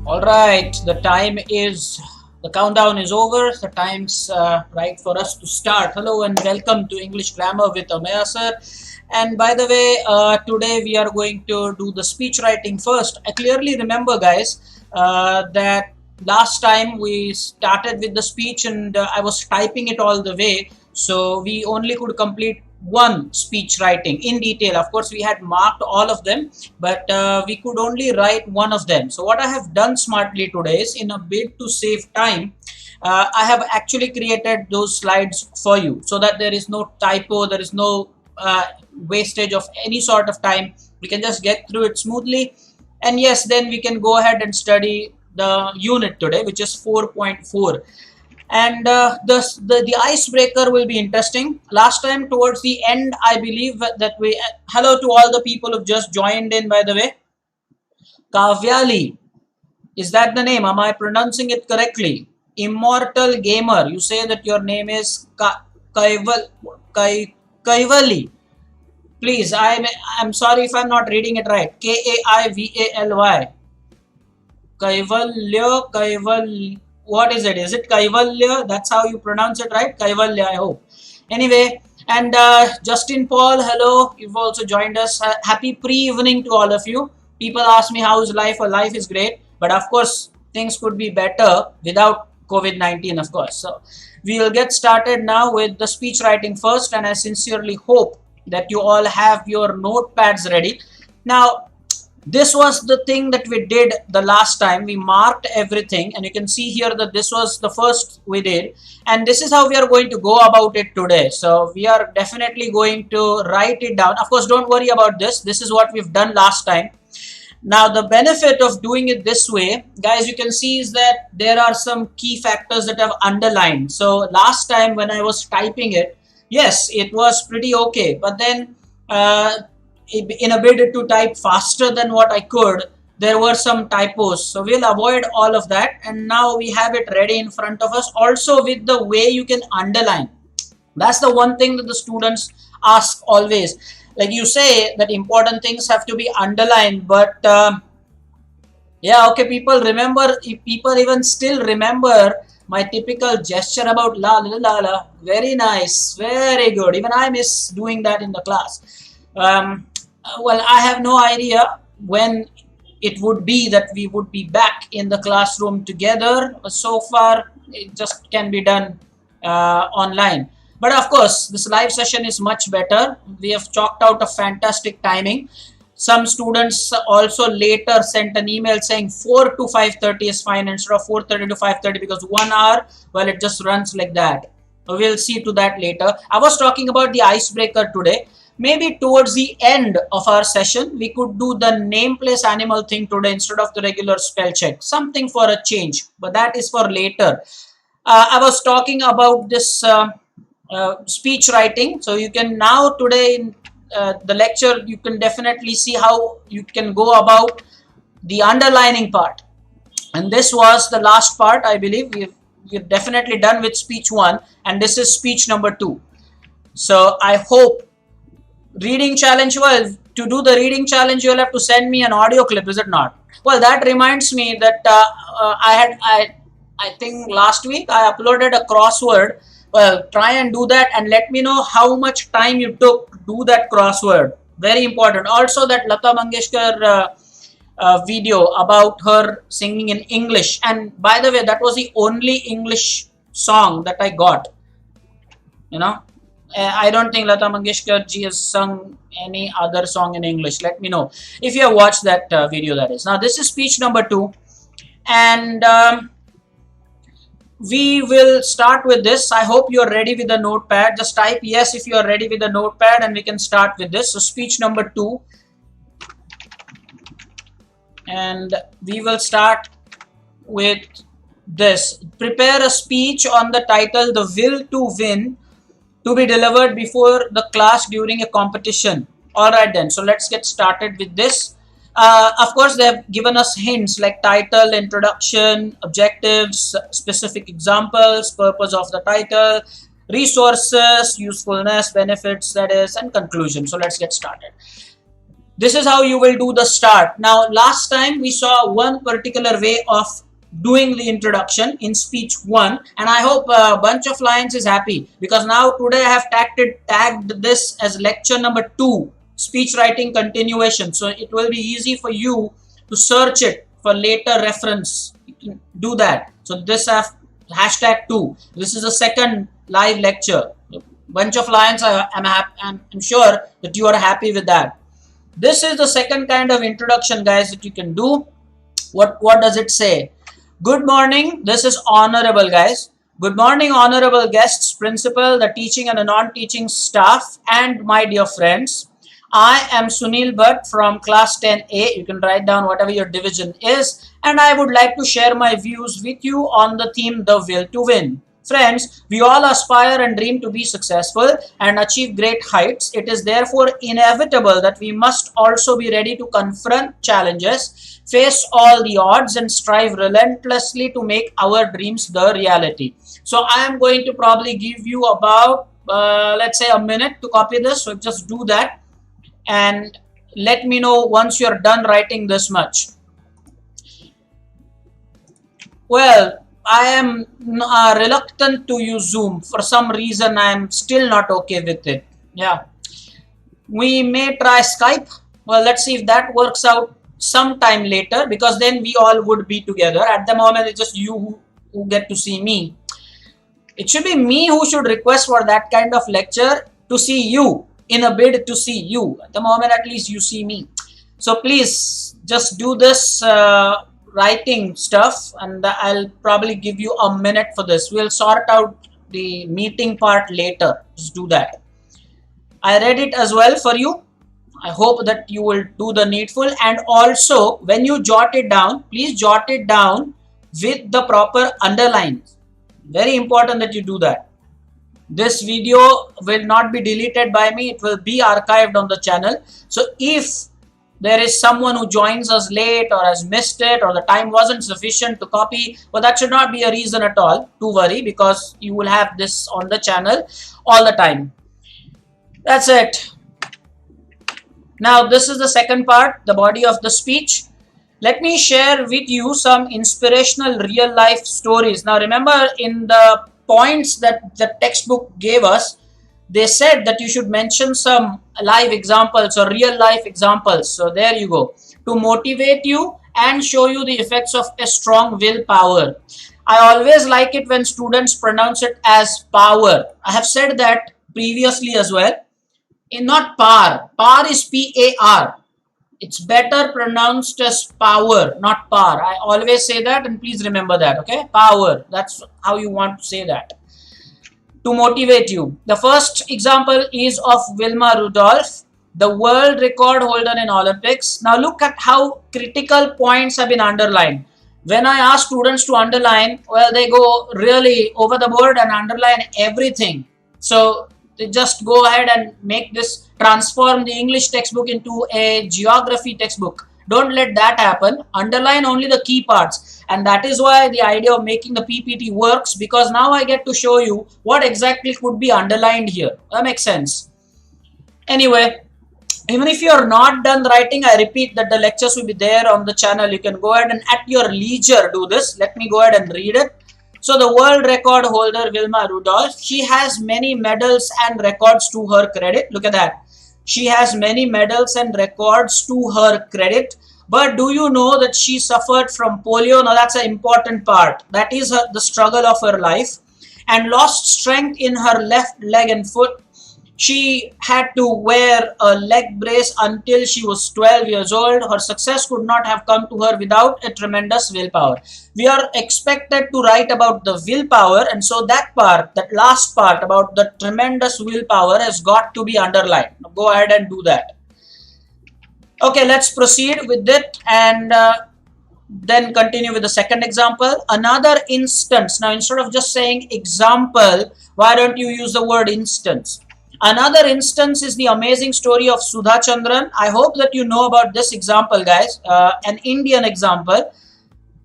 All right, the countdown is over. The time's right for us to start. Hello and welcome to English Grammar with Ameya Sir. And by the way, today we are going to do the speech writing first. I clearly remember, guys, that last time we started with the speech and I was typing it all the way. So we only could complete one speech writing in detail. Of course, we had marked all of them, but we could only write one of them. So what I have done smartly today is, in a bid to save time, I have actually created those slides for you so that there is no typo, there is no wastage of any sort of time. We can just get through it smoothly, and yes, then we can go ahead and study the unit today, which is 4.4. And the icebreaker will be interesting. Last time towards the end, I believe that we hello to all the people who've just joined in, by the way. Kavyali, is that the name? Am I pronouncing it correctly? Immortal Gamer, you say that your name is Kaivali. Please, I'm sorry if I'm not reading it right. Kaivally. Kaival. What is it? Is it Kaivalya? That's how you pronounce it, right? Kaivalya, I hope. Anyway, and Justin Paul, hello. You've also joined us. Happy pre-evening to all of you. People ask me how's life. Well, life is great, but of course things could be better without COVID-19, of course. So we will get started now with the speech writing first, and I sincerely hope that you all have your notepads ready. Now, this was the thing that we did the last time. We marked everything, and you can see here that this was the first we did, and this is how we are going to go about it today. So we are definitely going to write it down. Of course, don't worry about this. This is what we've done last time. Now, the benefit of doing it this way, guys, you can see is that there are some key factors that I've underlined. So last time when I was typing it, yes, it was pretty okay, but then in a bid to type faster than what I could, there were some typos. So we'll avoid all of that, and now we have it ready in front of us. Also with the way you can underline. That's the one thing that the students ask always. Like you say that important things have to be underlined, but yeah, okay, people even still remember my typical gesture about la la la la. Very nice, very good. Even I miss doing that in the class. Well, I have no idea when it would be that we would be back in the classroom together. So far, it just can be done online. But of course, this live session is much better. We have chalked out a fantastic timing. Some students also later sent an email saying 4 to 5:30 is fine instead of 4:30 to 5:30, because 1 hour, well, it just runs like that. We'll see to that later. I was talking about the icebreaker today. Maybe towards the end of our session, we could do the name, place, animal thing today instead of the regular spell check. Something for a change, but that is for later. I was talking about this speech writing. So you can now today in the lecture, you can definitely see how you can go about the underlining part. And this was the last part, I believe. We've definitely done with speech 1, and this is speech number 2. So I hope reading challenge, well, to do the reading challenge, you'll have to send me an audio clip, is it not? Well, that reminds me that I think last week I uploaded a crossword. Well, try and do that and let me know how much time you took to do that crossword. Very important. Also, that Lata Mangeshkar video about her singing in English. And by the way, that was the only English song that I got. You know, I don't think Lata Mangeshkar ji has sung any other song in English. Let me know if you have watched that video, that is. Now, this is speech number 2. And we will start with this. I hope you're ready with the notepad. Just type yes if you're ready with the notepad, and we can start with this. So speech number 2. And we will start with this. Prepare a speech on the title, The Will to Win, to be delivered before the class during a competition. Alright then, so let's get started with this. Of course, they have given us hints like title, introduction, objectives, specific examples, purpose of the title, resources, usefulness, benefits, that is, and conclusion. So let's get started. This is how you will do the start. Now, last time we saw one particular way of doing the introduction in speech 1, and I hope a bunch of lions is happy, because now today I have tagged this as lecture number 2, speech writing continuation. So it will be easy for you to search it for later reference. You can do that. So this have hashtag 2. This is the second live lecture. Bunch of lions, I'm sure that you are happy with that. This is the second kind of introduction, guys, that you can do. What does it say? Good morning. This is honorable, guys. Good morning, honorable guests, principal, the teaching and the non-teaching staff, and my dear friends. I am Sunil Bhatt from class 10A. You can write down whatever your division is. And I would like to share my views with you on the theme, the will to win. Friends, we all aspire and dream to be successful and achieve great heights. It is therefore inevitable that we must also be ready to confront challenges, face all the odds, and strive relentlessly to make our dreams the reality. So I am going to probably give you about, let's say, a minute to copy this. So just do that and let me know once you're done writing this much. Well, I am reluctant to use Zoom. For some reason, I am still not okay with it. Yeah. We may try Skype. Well, let's see if that works out sometime later, because then we all would be together. At the moment, it's just you who get to see me. It should be me who should request for that kind of lecture to see you, in a bid to see you. At the moment, at least you see me. So please just do this writing stuff, and I'll probably give you a minute for this. We'll sort out the meeting part later. Just do that. I read it as well for you. I hope that you will do the needful, and also when you jot it down, please jot it down with the proper underlines. Very important that you do that. This video will not be deleted by me. It will be archived on the channel. So if there is someone who joins us late or has missed it, or the time wasn't sufficient to copy, well, that should not be a reason at all to worry, because you will have this on the channel all the time. That's it. Now, this is the second part, the body of the speech. Let me share with you some inspirational real life stories. Now, remember, in the points that the textbook gave us, they said that you should mention some live examples or real life examples. So there you go, to motivate you and show you the effects of a strong willpower. I always like it when students pronounce it as power. I have said that previously as well. Not par. Par is P-A-R. It's better pronounced as power, not par. I always say that, and please remember that, okay? Power. That's how you want to say that. To motivate you. The first example is of Wilma Rudolph, the world record holder in Olympics. Now look at how critical points have been underlined. When I ask students to underline, well, they go really over the board and underline everything. So they just go ahead and make this, transform the English textbook into a geography textbook. Don't let that happen. Underline only the key parts. And that is why the idea of making the PPT works, because now I get to show you what exactly could be underlined here. That makes sense. Anyway, even if you are not done writing, I repeat that the lectures will be there on the channel. You can go ahead and at your leisure do this. Let me go ahead and read it. So the world record holder Wilma Rudolph, she has many medals and records to her credit. Look at that. She has many medals and records to her credit. But do you know that she suffered from polio? Now that's an important part. That is the struggle of her life. And lost strength in her left leg and foot. She had to wear a leg brace until she was 12 years old. Her success could not have come to her without a tremendous willpower. We are expected to write about the willpower, and so that part, that last part about the tremendous willpower has got to be underlined. Now go ahead and do that. Okay, let's proceed with it and then continue with the second example. Another instance. Now instead of just saying example, why don't you use the word instance? Another instance is the amazing story of Sudha Chandran. I hope that you know about this example, guys. An Indian example,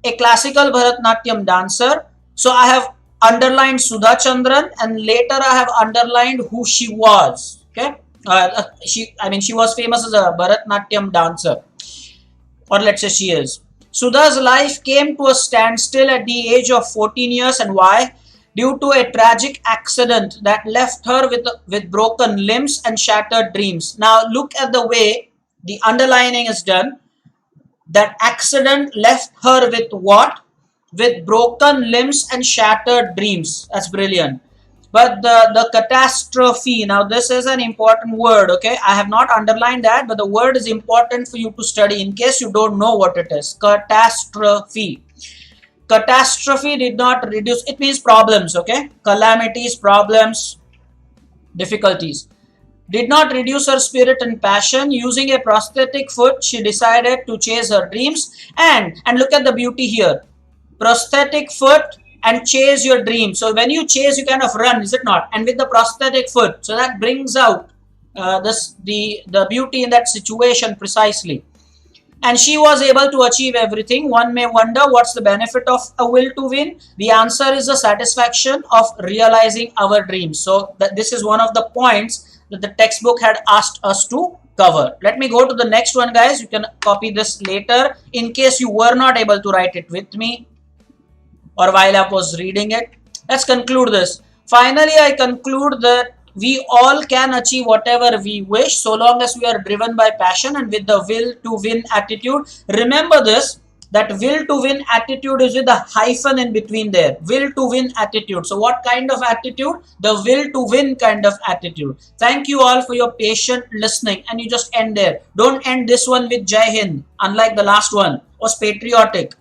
a classical Bharatnatyam dancer. So I have underlined Sudha Chandran, and later I have underlined who she was. Okay, She was famous as a Bharatnatyam dancer, or let's say she is. Sudha's life came to a standstill at the age of 14 years, and why? Due to a tragic accident that left her with broken limbs and shattered dreams. Now look at the way the underlining is done. That accident left her with what? With broken limbs and shattered dreams. That's brilliant. But the catastrophe, now this is an important word, okay? I have not underlined that, but the word is important for you to study in case you don't know what it is. Catastrophe. Catastrophe did not reduce, it means problems, okay? Calamities, problems, difficulties. Did not reduce her spirit and passion. Using a prosthetic foot, she decided to chase her dreams. And look at the beauty here. Prosthetic foot and chase your dreams. So when you chase, you kind of run, is it not? And with the prosthetic foot, so that brings out the beauty in that situation precisely. And she was able to achieve everything. One may wonder what's the benefit of a will to win. The answer is the satisfaction of realizing our dreams. So this is one of the points that the textbook had asked us to cover. Let me go to the next one, guys. You can copy this later in case you were not able to write it with me or while I was reading it. Let's conclude this. Finally, I conclude that we all can achieve whatever we wish so long as we are driven by passion and with the will to win attitude. Remember this, that will to win attitude is with a hyphen in between there. Will to win attitude. So what kind of attitude? The will to win kind of attitude. Thank you all for your patient listening. And you just end there. Don't end this one with Jai Hind, unlike the last one was patriotic.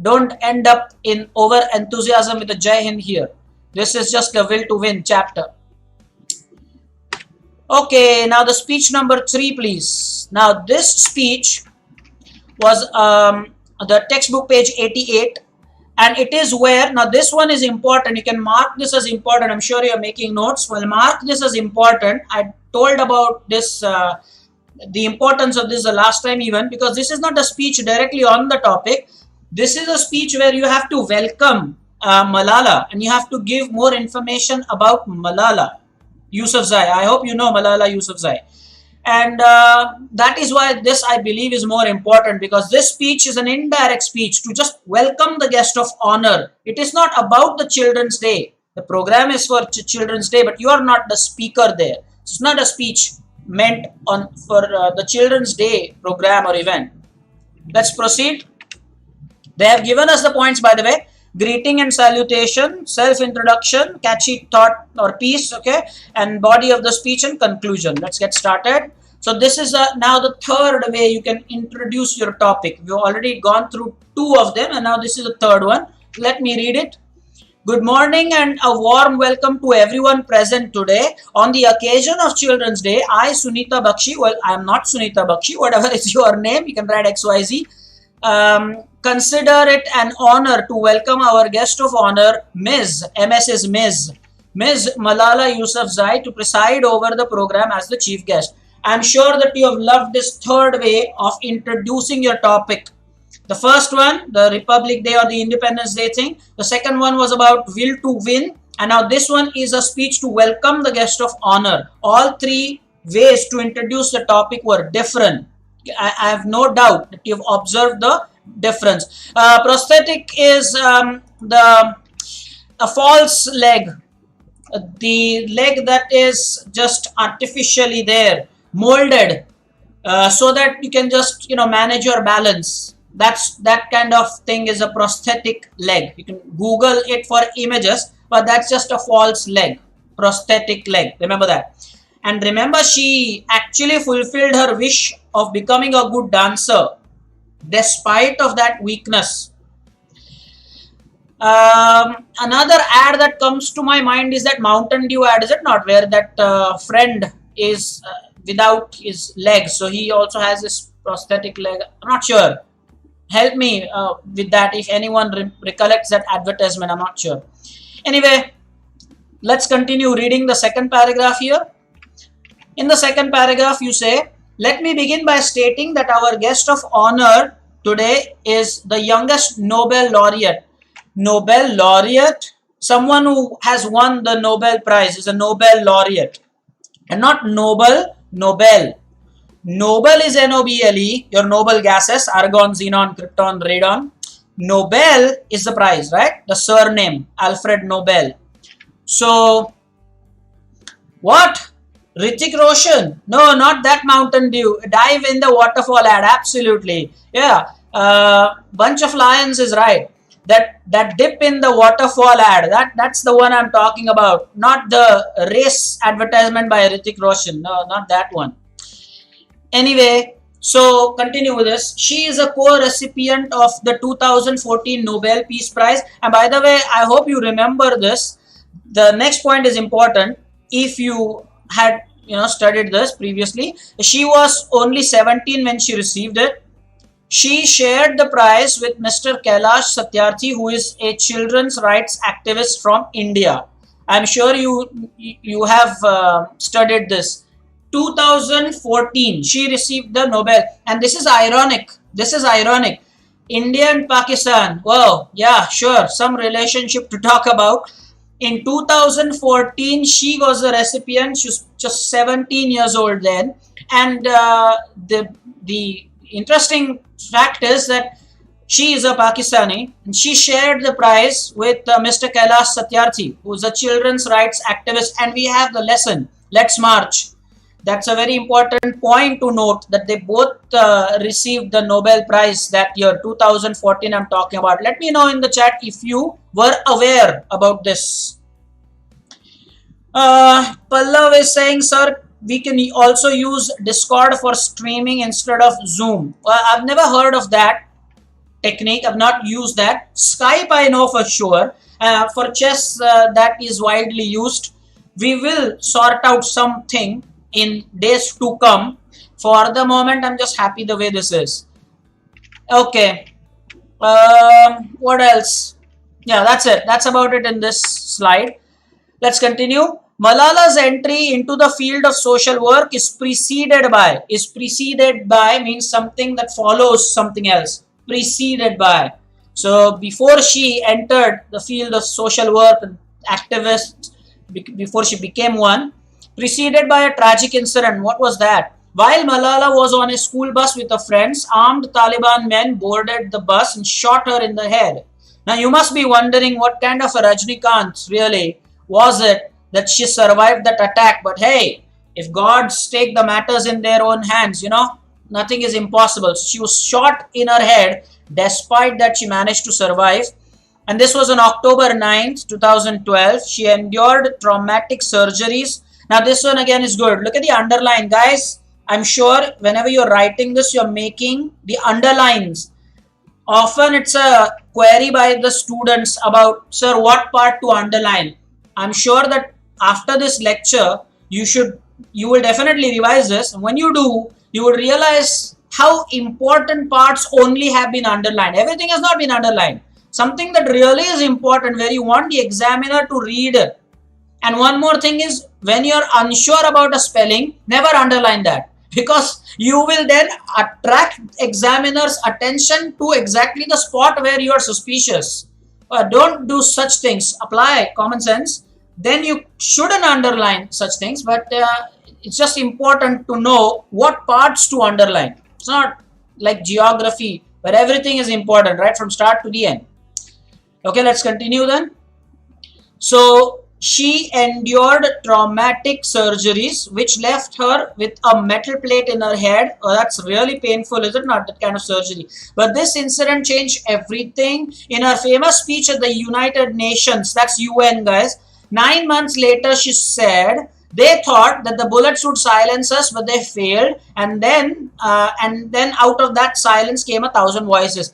Don't end up in over enthusiasm with the Jai Hind here. This is just a will to win chapter. Okay, now the speech number 3, please. Now this speech was the textbook page 88, and it is where, now this one is important. You can mark this as important. I'm sure you're making notes. Well, mark this as important. I told about this, the importance of this the last time even, because this is not a speech directly on the topic. This is a speech where you have to welcome Malala, and you have to give more information about Malala Yousafzai. I hope you know Malala Yousafzai. And that is why this, I believe, is more important, because this speech is an indirect speech to just welcome the guest of honor. It is not about the Children's Day. The program is for Children's Day, but you are not the speaker there. It's not a speech meant for the Children's Day program or event. Let's proceed. They have given us the points, by the way. Greeting and salutation, self-introduction, catchy thought or piece, okay, and body of the speech and conclusion. Let's get started. So this is now the third way you can introduce your topic. We've already gone through 2 of them, and now this is the third one. Let me read it. Good morning and a warm welcome to everyone present today. On the occasion of Children's Day, I, Sunita Bakshi, well, I am not Sunita Bakshi, whatever is your name, you can write XYZ. Consider it an honor to welcome our guest of honor, Ms. MS is Ms. Malala Yousafzai, to preside over the program as the chief guest. I am sure that you have loved this third way of introducing your topic. The first one, the Republic Day or the Independence Day thing. The second one was about will to win. And now this one is a speech to welcome the guest of honor. All 3 ways to introduce the topic were different. I have no doubt that you've observed the difference. Prosthetic is a false leg, the leg that is just artificially there, molded, so that you can just manage your balance. That kind of thing is a prosthetic leg. You can Google it for images, but that's just a false leg, prosthetic leg. Remember that. And remember, she actually fulfilled her wish of becoming a good dancer despite of that weakness. Another ad that comes to my mind is that Mountain Dew ad, is it not? Where that friend is without his legs, so he also has his prosthetic leg. I'm not sure. Help me with that if anyone recollects that advertisement. I'm not sure. Anyway, let's continue reading the second paragraph here. In the second paragraph, you say, let me begin by stating that our guest of honor today is the youngest Nobel laureate. Nobel laureate? Someone who has won the Nobel Prize is a Nobel laureate. And not Nobel, Nobel. Noble is N-O-B-L-E, your noble gases, argon, xenon, krypton, radon. Nobel is the prize, right? The surname, Alfred Nobel. So, what? Hrithik Roshan? No, not that Mountain Dew. Dive in the waterfall ad, absolutely. Yeah, Bunch of Lions is right. That dip in the waterfall ad, that's the one I'm talking about. Not the race advertisement by Hrithik Roshan. No, not that one. Anyway, so continue with this. She is a co-recipient of the 2014 Nobel Peace Prize. And by the way, I hope you remember this. The next point is important. If you had studied this previously, she was only 17 when she received it. She shared the prize with Mr. Kailash Satyarthi, who is a children's rights activist from India. I'm sure you have studied this. 2014, she received the Nobel, and this is ironic. India and Pakistan. Wow, yeah, sure, some relationship to talk about. In 2014, she was the recipient. She was just 17 years old then, and the interesting fact is that she is a Pakistani, and she shared the prize with Mr. Kailash Satyarthi, who is a children's rights activist, and we have the lesson. Let's march. That's a very important point to note, that they both received the Nobel Prize that year, 2014 I'm talking about. Let me know in the chat if you were aware about this. Pallav is saying, sir, we can also use Discord for streaming instead of Zoom. Well, I've never heard of that technique. I've not used that. Skype I know for sure. For chess, that is widely used. We will sort out something in days to come. For the moment, I'm just happy the way this is. Okay. What else? Yeah, that's it. That's about it in this slide. Let's continue. Malala's entry into the field of social work is preceded by. Is preceded by means something that follows something else. Preceded by. So before she entered the field of social work and activist, before she became one, preceded by a tragic incident. What was that? While Malala was on a school bus with her friends, armed Taliban men boarded the bus and shot her in the head. Now you must be wondering what kind of a Rajnikant really was it that she survived that attack. But hey, if gods take the matters in their own hands, nothing is impossible. So she was shot in her head. Despite that, she managed to survive. And this was on October 9th, 2012. She endured traumatic surgeries. Now this one again is good. Look at the underline, guys. I'm sure whenever you're writing this, you're making the underlines. Often it's a query by the students about, sir, what part to underline? I'm sure that after this lecture, you will definitely revise this. And when you do, you will realize how important parts only have been underlined. Everything has not been underlined. Something that really is important, where you want the examiner to read it. And one more thing is, when you're unsure about a spelling, never underline that, because you will then attract examiner's attention to exactly the spot where you are suspicious. Don't do such things. Apply common sense. Then you shouldn't underline such things, but it's just important to know what parts to underline. It's not like geography, where everything is important, right, from start to the end. Okay, let's continue then. So, she endured traumatic surgeries which left her with a metal plate in her head. Oh, that's really painful, is it not, that kind of surgery? But this incident changed everything. In her famous speech at the United Nations, that's UN, guys, 9 months later, she said, they thought that the bullets would silence us, but they failed. And then out of that silence came 1,000 voices.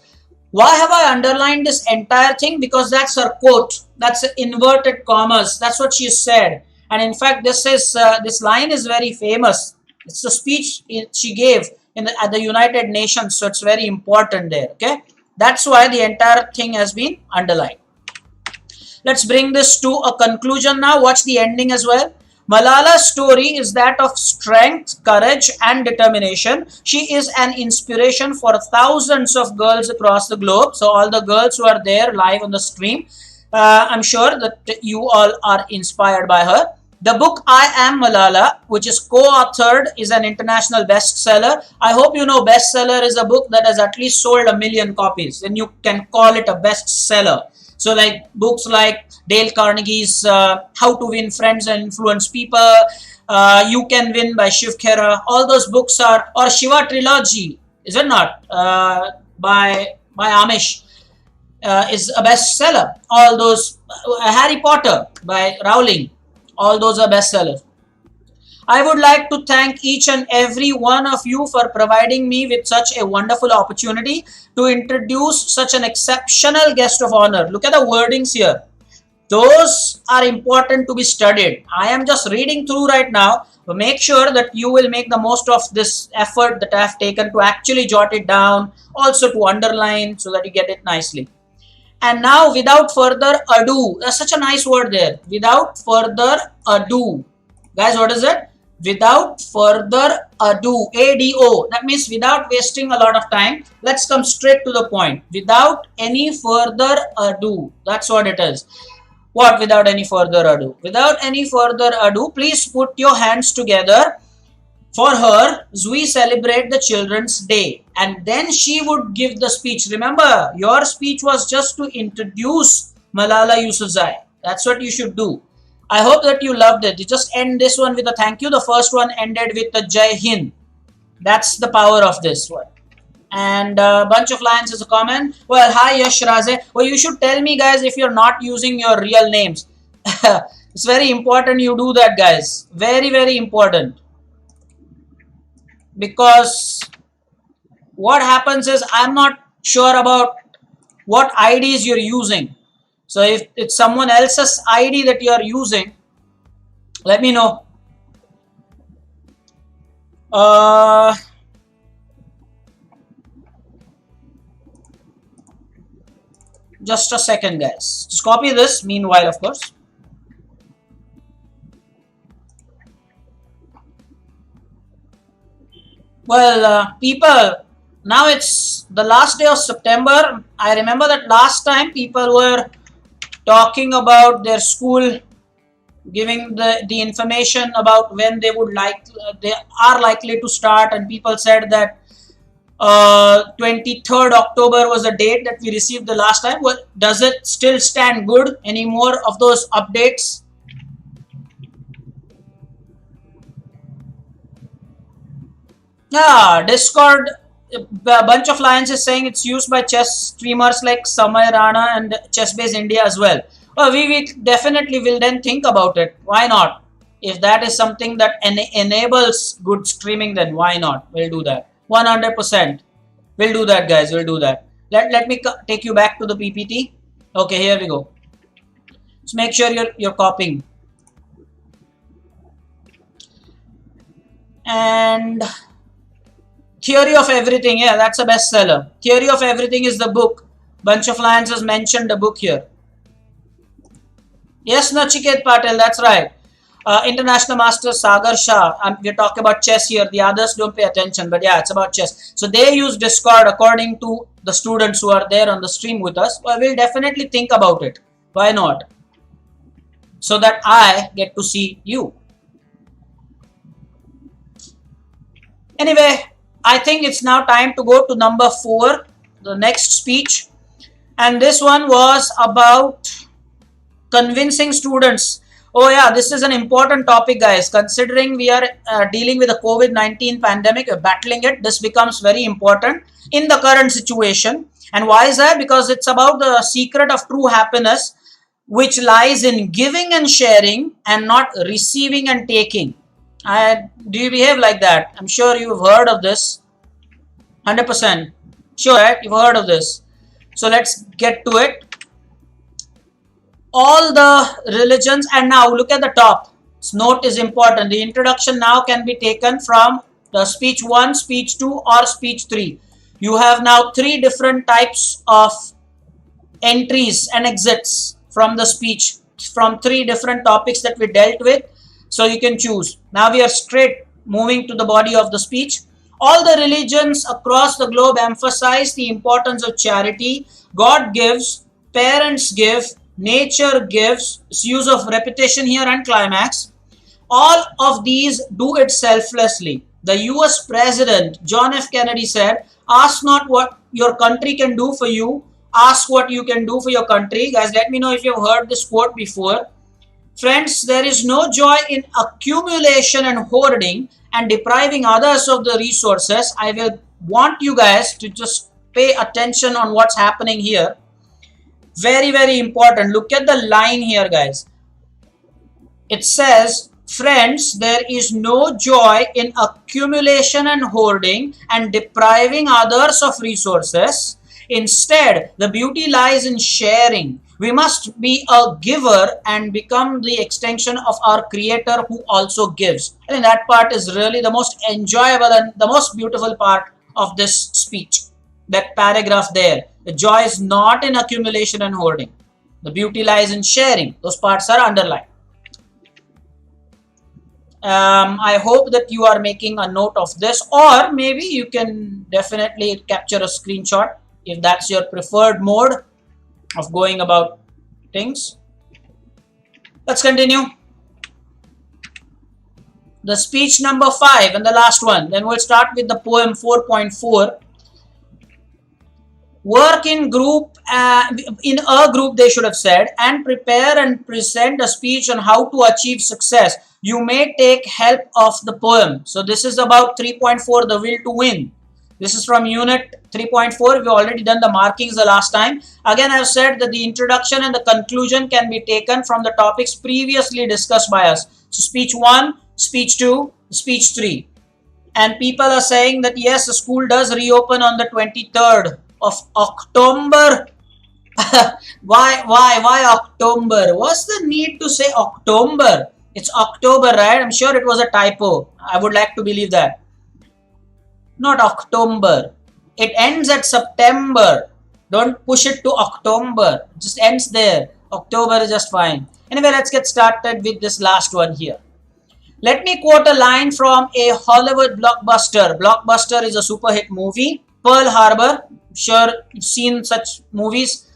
Why have I underlined this entire thing? Because that's her quote. That's inverted commas. That's what she said. And in fact, this line is very famous. It's the speech she gave at the United Nations. So it's very important there. Okay, that's why the entire thing has been underlined. Let's bring this to a conclusion now. Watch the ending as well. Malala's story is that of strength, courage, and determination. She is an inspiration for thousands of girls across the globe. So all the girls who are there live on the stream, I'm sure that you all are inspired by her. The book I Am Malala, which is co-authored, is an international bestseller. I hope you know bestseller is a book that has at least sold 1 million copies, and you can call it a bestseller. So like books like Dale Carnegie's How to Win Friends and Influence People, You Can Win by Shiv Khera, all those books are, or Shiva Trilogy, is it not? By Amish is a bestseller. All those, Harry Potter by Rowling, all those are bestsellers. I would like to thank each and every one of you for providing me with such a wonderful opportunity to introduce such an exceptional guest of honor. Look at the wordings here. Those are important to be studied. I am just reading through right now, but make sure that you will make the most of this effort that I have taken to actually jot it down, also to underline so that you get it nicely. And now, without further ado, that's such a nice word there. Without further ado. Guys, what is it? Without further ado. A-D-O. That means without wasting a lot of time. Let's come straight to the point. Without any further ado. That's what it is. What without any further ado? Without any further ado, please put your hands together for her as we celebrate the Children's Day. And then she would give the speech. Remember, your speech was just to introduce Malala Yousafzai. That's what you should do. I hope that you loved it. You just end this one with a thank you. The first one ended with a Jai Hind. That's the power of this one. And a bunch of lines as a comment. Well, hi Yash Raze. Well, you should tell me, guys, if you're not using your real names. It's very important you do that, guys. Very, very important. Because what happens is I'm not sure about what IDs you're using. So if it's someone else's ID that you are using, let me know. Just a second, guys. Just copy this meanwhile, of course. Well, people, now it's the last day of September. I remember that last time people were talking about their school, giving the information about when they would they are likely to start, and people said that 23rd October was the date that we received the last time. Well, does it still stand good? Any more of those updates? Yeah, Discord, a bunch of lines is saying it's used by chess streamers like Samay Rana and Chess-Base India as well. Well, we definitely will then think about it. Why not? If that is something that enables good streaming, then why not? We'll do that. 100%. We'll do that, guys. We'll do that. Let me take you back to the PPT. Okay, here we go. Just make sure you're copying. And Theory of Everything, yeah, that's a bestseller. Theory of Everything is the book. Bunch of Lions has mentioned the book here. Yes, Nachiket Patel, that's right. International Master Sagar Shah. We're talking about chess here. The others don't pay attention, but yeah, it's about chess. So they use Discord according to the students who are there on the stream with us. Well, we'll definitely think about it. Why not? So that I get to see you. Anyway, I think it's now time to go to number 4, the next speech. And this one was about convincing students. Oh yeah, this is an important topic, guys. Considering we are dealing with the COVID-19 pandemic, battling it, this becomes very important in the current situation. And why is that? Because it's about the secret of true happiness, which lies in giving and sharing and not receiving and taking. Do you behave like that? I'm sure you've heard of this. 100%. Sure, right? You've heard of this. So let's get to it. All the religions, and now look at the top. This note is important. The introduction now can be taken from the speech 1, speech 2 or speech 3. You have now 3 different types of entries and exits from the speech, from 3 different topics that we dealt with. So you can choose. Now we are straight moving to the body of the speech. All the religions across the globe emphasize the importance of charity. God gives, parents give, nature gives. It's use of repetition here and climax. All of these do it selflessly. The US President John F. Kennedy said, ask not what your country can do for you, ask what you can do for your country. Guys, let me know if you've heard this quote before. Friends, there is no joy in accumulation and hoarding and depriving others of the resources. I will want you guys to just pay attention on what's happening here. Very, very important. Look at the line here, guys. It says, friends, there is no joy in accumulation and hoarding and depriving others of resources. Instead, the beauty lies in sharing. We must be a giver and become the extension of our Creator who also gives. I think that part is really the most enjoyable and the most beautiful part of this speech. That paragraph there. The joy is not in accumulation and hoarding. The beauty lies in sharing. Those parts are underlined. I hope that you are making a note of this, or maybe you can definitely capture a screenshot if that's your preferred mode of going about things. Let's continue. The speech number 5 and the last one. Then we'll start with the poem 4.4. Work in group, in a group they should have said, and prepare and present a speech on how to achieve success. You may take help of the poem. So this is about 3.4, the will to win. This is from unit 3.4. We've already done the markings the last time. Again, I've said that the introduction and the conclusion can be taken from the topics previously discussed by us. So speech 1, speech 2, speech 3. And people are saying that yes, the school does reopen on the 23rd of October. Why October? What's the need to say October? It's October, right? I'm sure it was a typo. I would like to believe that. Not October. It ends at September. Don't push it to October. It just ends there. October is just fine. Anyway, let's get started with this last one here. Let me quote a line from a Hollywood blockbuster. Blockbuster is a super hit movie. Pearl Harbor. I'm sure you've seen such movies.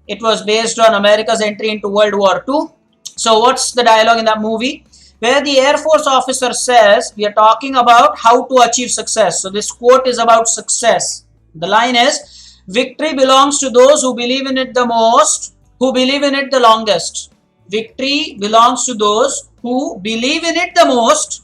It was based on America's entry into World War II. So what's the dialogue in that movie? Where the Air Force officer says, we are talking about how to achieve success. So this quote is about success. The line is, victory belongs to those who believe in it the most, who believe in it the longest. Victory belongs to those who believe in it the most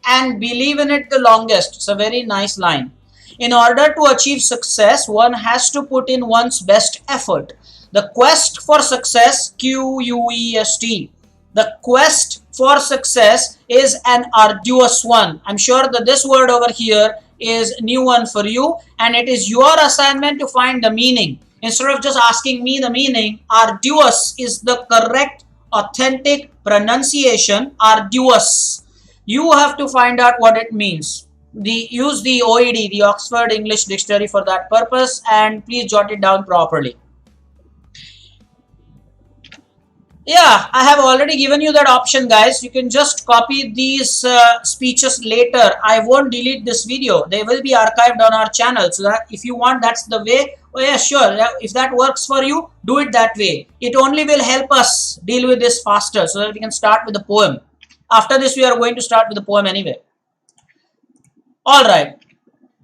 and believe in it the longest. It's a very nice line. In order to achieve success, one has to put in one's best effort. The quest for success, Q-U-E-S-T. The quest for success is an arduous one. I'm sure that this word over here is a new one for you, and it is your assignment to find the meaning. Instead of just asking me the meaning, arduous is the correct, authentic pronunciation. Arduous. You have to find out what it means. Use the OED, the Oxford English Dictionary, for that purpose, and please jot it down properly. Yeah, I have already given you that option, guys. You can just copy these speeches later. I won't delete this video. They will be archived on our channel. So that if you want, that's the way. Oh yeah, sure. If that works for you, do it that way. It only will help us deal with this faster so that we can start with the poem. After this, we are going to start with the poem anyway. All right.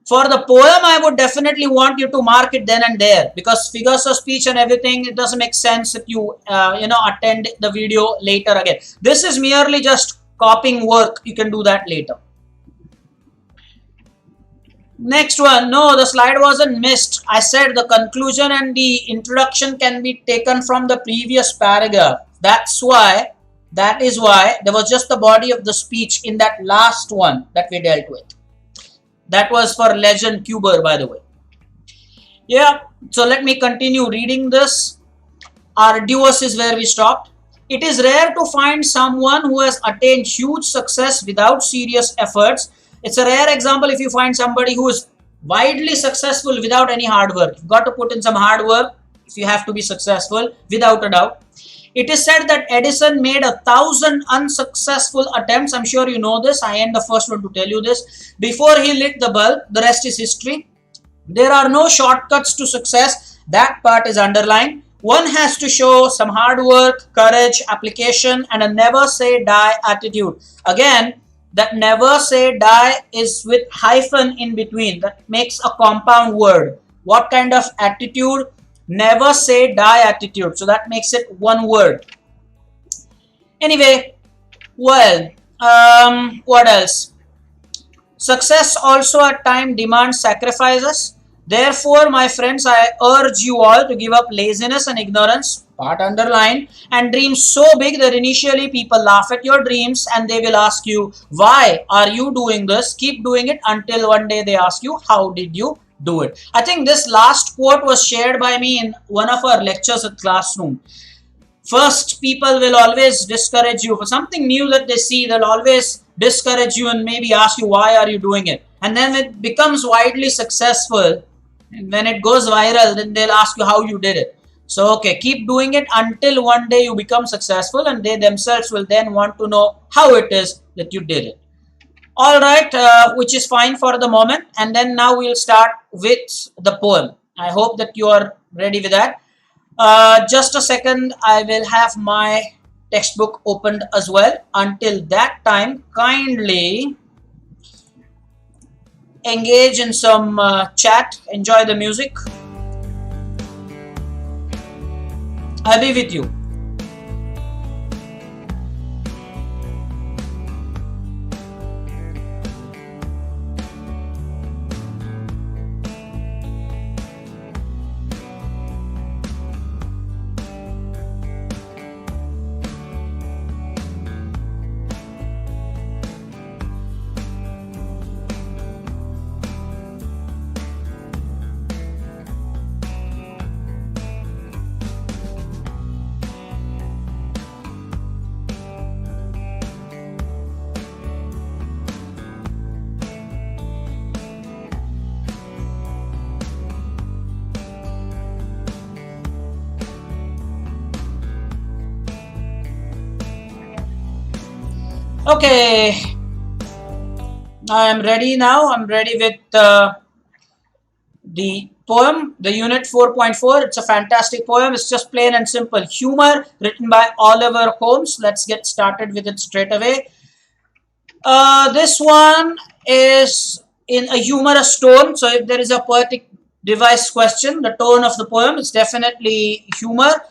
For the poem, I would definitely want you to mark it then and there, because figures of speech and everything, it doesn't make sense if you, attend the video later again. This is merely just copying work. You can do that later. Next one. No, the slide wasn't missed. I said the conclusion and the introduction can be taken from the previous paragraph. That is why there was just the body of the speech in that last one that we dealt with. That was for Legend Cuber, by the way. Yeah, so let me continue reading this. Arduous is where we stopped. It is rare to find someone who has attained huge success without serious efforts. It's a rare example if you find somebody who is widely successful without any hard work. You've got to put in some hard work if you have to be successful, without a doubt. It is said that Edison made 1,000 unsuccessful attempts. I'm sure you know this. I am the first one to tell you this. Before he lit the bulb, the rest is history. There are no shortcuts to success. That part is underlined. One has to show some hard work, courage, application, and a never say die attitude. Again, that never say die is with hyphen in between. That makes a compound word. What kind of attitude? Never say die attitude. So that makes it one word. Anyway, well, what else? Success also at times demands sacrifices. Therefore, my friends, I urge you all to give up laziness and ignorance, part underline, and dream so big that initially people laugh at your dreams and they will ask you, why are you doing this? Keep doing it until one day they ask you, how did you do it? I think this last quote was shared by me in one of our lectures at classroom. First, people will always discourage you for something new that they see. They'll always discourage you and maybe ask you, why are you doing it? And then it becomes widely successful. And when it goes viral, then they'll ask you how you did it. So, okay, keep doing it until one day you become successful and they themselves will then want to know how it is that you did it. All right, which is fine for the moment. And then now we'll start with the poem. I hope that you are ready with that. Just a second, I will have my textbook opened as well. Until that time, kindly engage in some chat, enjoy the music. I'll be with you. Okay, I am ready now. I'm ready with the poem, the unit 4.4. It's a fantastic poem. It's just plain and simple humor, written by Oliver Holmes. Let's get started with it straight away. This one is in a humorous tone. So if there is a poetic device question, the tone of the poem is definitely humor.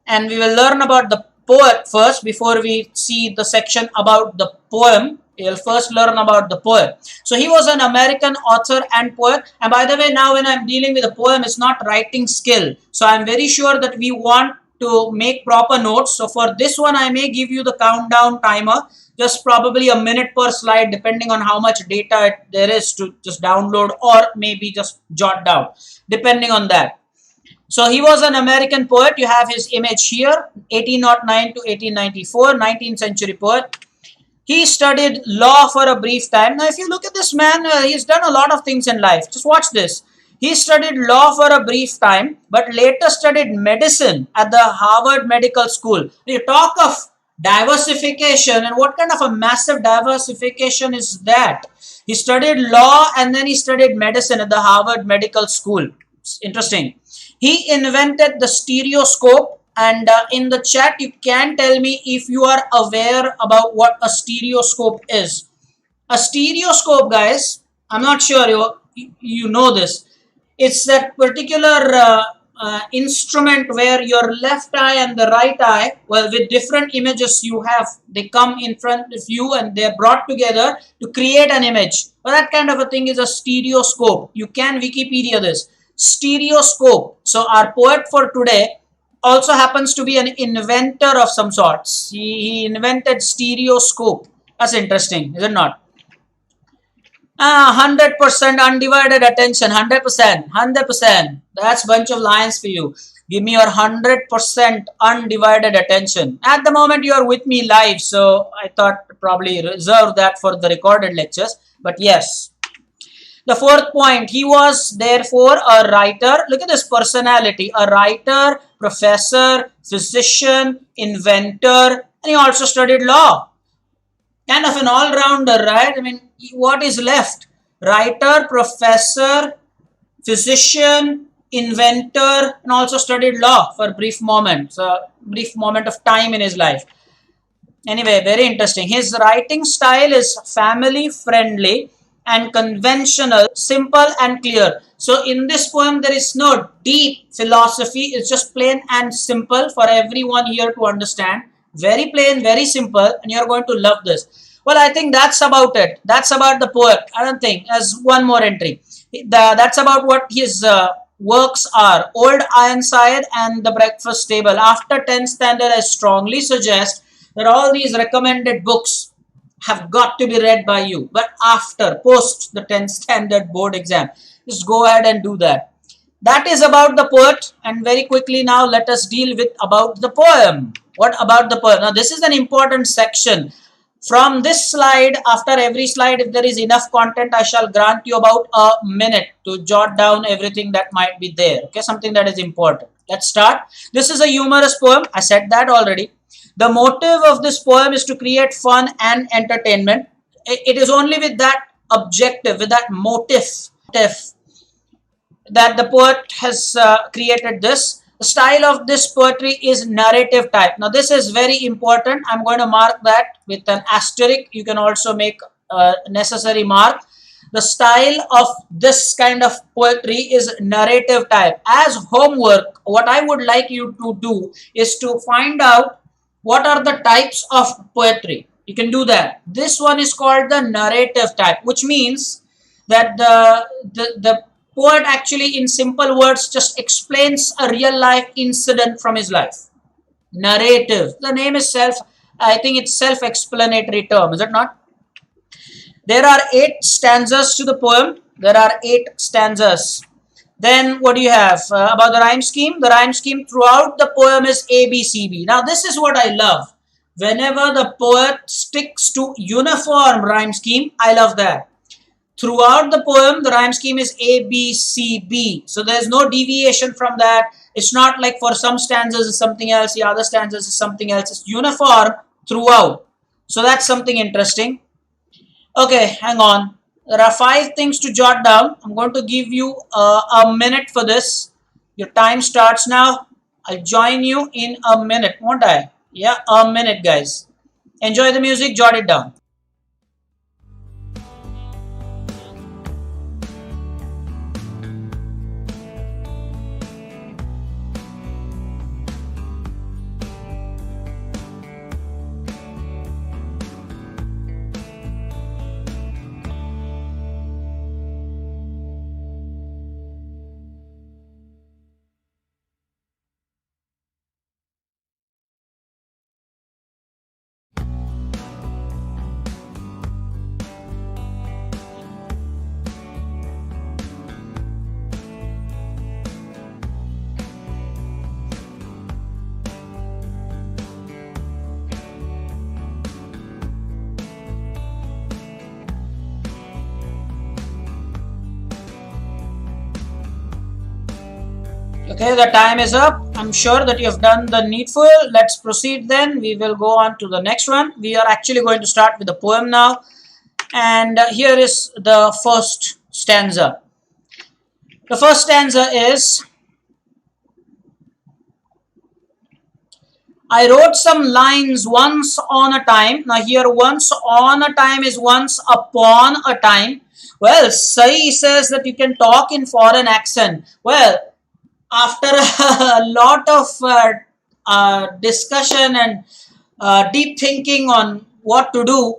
And we will learn about the poet first before we see the section about the poem. We'll first learn about the poet. So he was an American author and poet. And by the way, now when I'm dealing with a poem, it's not writing skill. So I'm very sure that we want to make proper notes. So for this one, I may give you the countdown timer, just probably a minute per slide, depending on how much data there is to just download or maybe just jot down, depending on that. So he was an American poet. You have his image here, 1809 to 1894, 19th century poet. He studied law for a brief time. Now, if you look at this man, he's done a lot of things in life. Just watch this. He studied law for a brief time, but later studied medicine at the Harvard Medical School. You talk of diversification, and what kind of a massive diversification is that? He studied law and then he studied medicine at the Harvard Medical School. It's interesting. He invented the stereoscope, and in the chat you can tell me if you are aware about what a stereoscope is. A stereoscope, guys, I'm not sure you know this. It's that particular instrument where your left eye and the right eye, well, with different images you have, they come in front of you and they're brought together to create an image. Well, that kind of a thing is a stereoscope. You can Wikipedia this. Stereoscope. So our poet for today also happens to be an inventor of some sorts. He invented stereoscope. That's interesting, is it not? 100% undivided attention. 100%. That's a bunch of lines for you. Give me your 100% undivided attention. At the moment you are with me live, so I thought probably reserve that for the recorded lectures. But yes. The fourth point, he was therefore a writer. Look at this personality, a writer, professor, physician, inventor, and he also studied law. Kind of an all-rounder, right? I mean, what is left? Writer, professor, physician, inventor, and also studied law for a brief moment of time in his life. Anyway, very interesting. His writing style is family friendly and conventional, simple and clear. So in this poem, there is no deep philosophy. It's just plain and simple for everyone here to understand. Very plain, very simple, and you're going to love this. Well, I think that's about it. That's about the poet. I don't think. As one more entry. That's about what his works are. Old Ironside and the Breakfast Table. After 10th standard, I strongly suggest that all these recommended books have got to be read by you. But after, post the 10th standard board exam, just go ahead and do that. That is about the poet. And very quickly now, let us deal with about the poem. What about the poem? Now, this is an important section. From this slide, after every slide, if there is enough content, I shall grant you about a minute to jot down everything that might be there. Okay, something that is important. Let's start. This is a humorous poem. I said that already. The motive of this poem is to create fun and entertainment. It is only with that objective, with that motive, that the poet has created this. The style of this poetry is narrative type. Now, this is very important. I'm going to mark that with an asterisk. You can also make a necessary mark. The style of this kind of poetry is narrative type. As homework, what I would like you to do is to find out what are the types of poetry. You can do that. This one is called the narrative type, which means that the poet actually, in simple words, just explains a real life incident from his life. Narrative. The name is I think it's self-explanatory term, is it not? There are 8 stanzas to the poem. There are 8 stanzas. Then what do you have about the rhyme scheme? The rhyme scheme throughout the poem is ABCB. Now this is what I love. Whenever the poet sticks to uniform rhyme scheme, I love that. Throughout the poem, the rhyme scheme is ABCB. So there's no deviation from that. It's not like for some stanzas is something else, the other stanzas is something else. It's uniform throughout. So that's something interesting. Okay, hang on. There are 5 things to jot down. I'm going to give you a minute for this. Your time starts now. I'll join you in a minute, won't I? Yeah, a minute, guys. Enjoy the music, jot it down. Okay, the time is up. I'm sure that you have done the needful. Let's proceed then. We will go on to the next one. We are actually going to start with the poem now. And here is the first stanza. The first stanza is, I wrote some lines once on a time. Now here once on a time is once upon a time. Well, Sai says that you can talk in foreign accent. Well, after a lot of discussion and deep thinking on what to do,